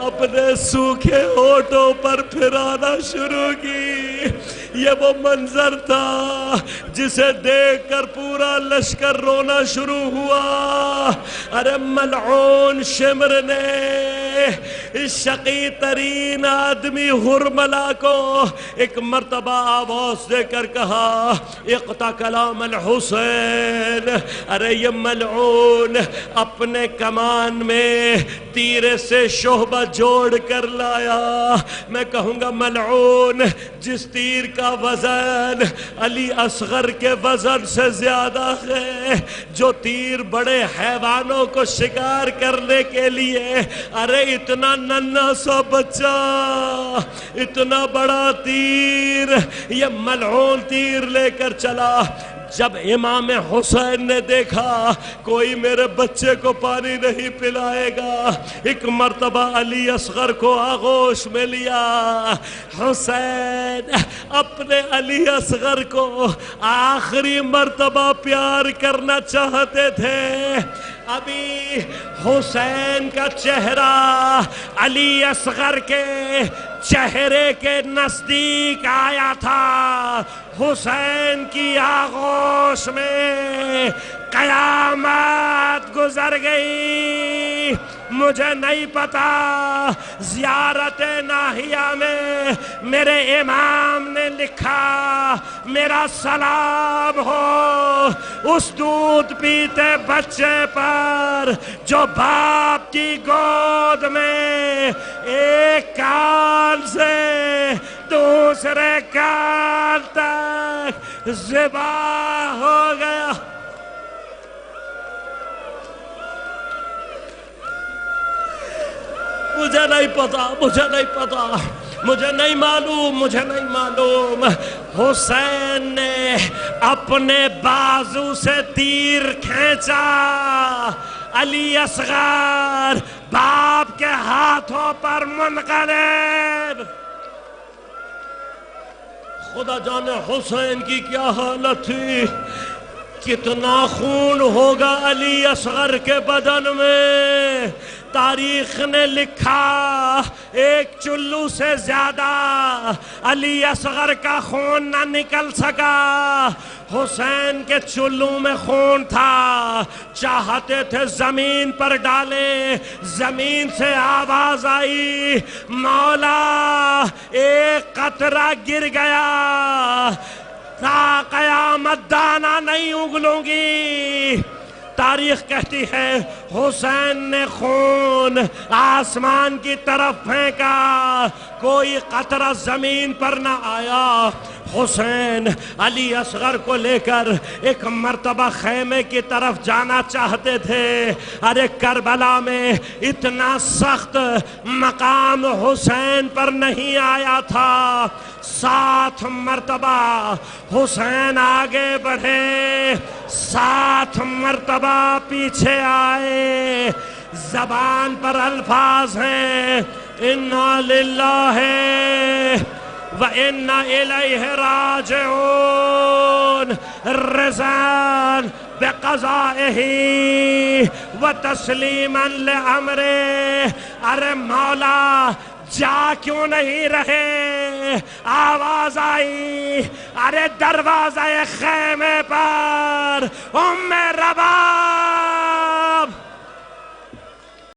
اپنے سوکھے ہونٹوں پر پھرانا شروع کی۔ یہ وہ منظر تھا جسے دیکھ کر پورا لشکر رونا شروع ہوا۔ ارے ملعون شمر نے اس شقی ترین آدمی حرملہ کو ایک مرتبہ آواز دے کر کہا اقطع کلام الحسین۔ ارے یہ ملعون اپنے کمان میں تیرے سے شعبہ جوڑ کر لایا۔ میں کہوں گا ملعون جس تیر کا وزن علی اصغر کے وزن سے زیادہ ہے، جو تیر بڑے حیوانوں کو شکار کرنے کے لیے، ارے اتنا ننھا سا بچہ اتنا بڑا تیر، یہ ملعون تیر لے کر چلا۔ جب امام حسین نے دیکھا کوئی میرے بچے کو پانی نہیں پلائے گا، ایک مرتبہ علی اصغر کو آغوش میں لیا۔ حسین اپنے علی اصغر کو آخری مرتبہ پیار کرنا چاہتے تھے۔ ابھی حسین کا چہرہ علی اصغر کے چہرے کے نزدیک آیا تھا۔ حسین کی آغوش میں قیامت گزر گئی۔ مجھے نہیں پتا زیارت ناہیہ میں میرے امام نے لکھا میرا سلام ہو اس دودھ پیتے بچے پر جو باپ کی گود میں ایک کان سے دوسرے کان تک ذبح ہو گیا۔ مجھے نہیں پتا، مجھے نہیں معلوم۔ حسین نے اپنے بازو سے تیر کھینچا، علی اصغر باپ کے ہاتھوں پر منقلب۔ خدا جانے حسین کی کیا حالت تھی، کتنا خون ہوگا علی اصغر کے بدن میں۔ تاریخ نے لکھا ایک چلو سے زیادہ علی اصغر کا خون نہ نکل سکا، حسین کے چلو میں خون تھا، چاہتے تھے زمین پر ڈالے، زمین سے آواز آئی مولا ایک قطرہ گر گیا، تا قیامت دانا نہیں اگلوں گی۔ تاریخ کہتی ہے حسین نے خون آسمان کی طرف پھینکا، کوئی قطرہ زمین پر نہ آیا۔ حسین علی اصغر کو لے کر ایک مرتبہ خیمے کی طرف جانا چاہتے تھے، ارے کربلا میں اتنا سخت مقام حسین پر نہیں آیا تھا۔ 7 مرتبہ حسین آگے بڑھے، 7 مرتبہ پیچھے آئے، زبان پر الفاظ ہیں اِنَّا لِلَّهِ وَإِنَّا إِلَيْهِ راجعون، رضاً بقضائه وتسلیما لأمره۔ ارے مولا جا کیوں نہیں رہے؟ آواز آئی، ارے دروازہ خیمے پر ام رباب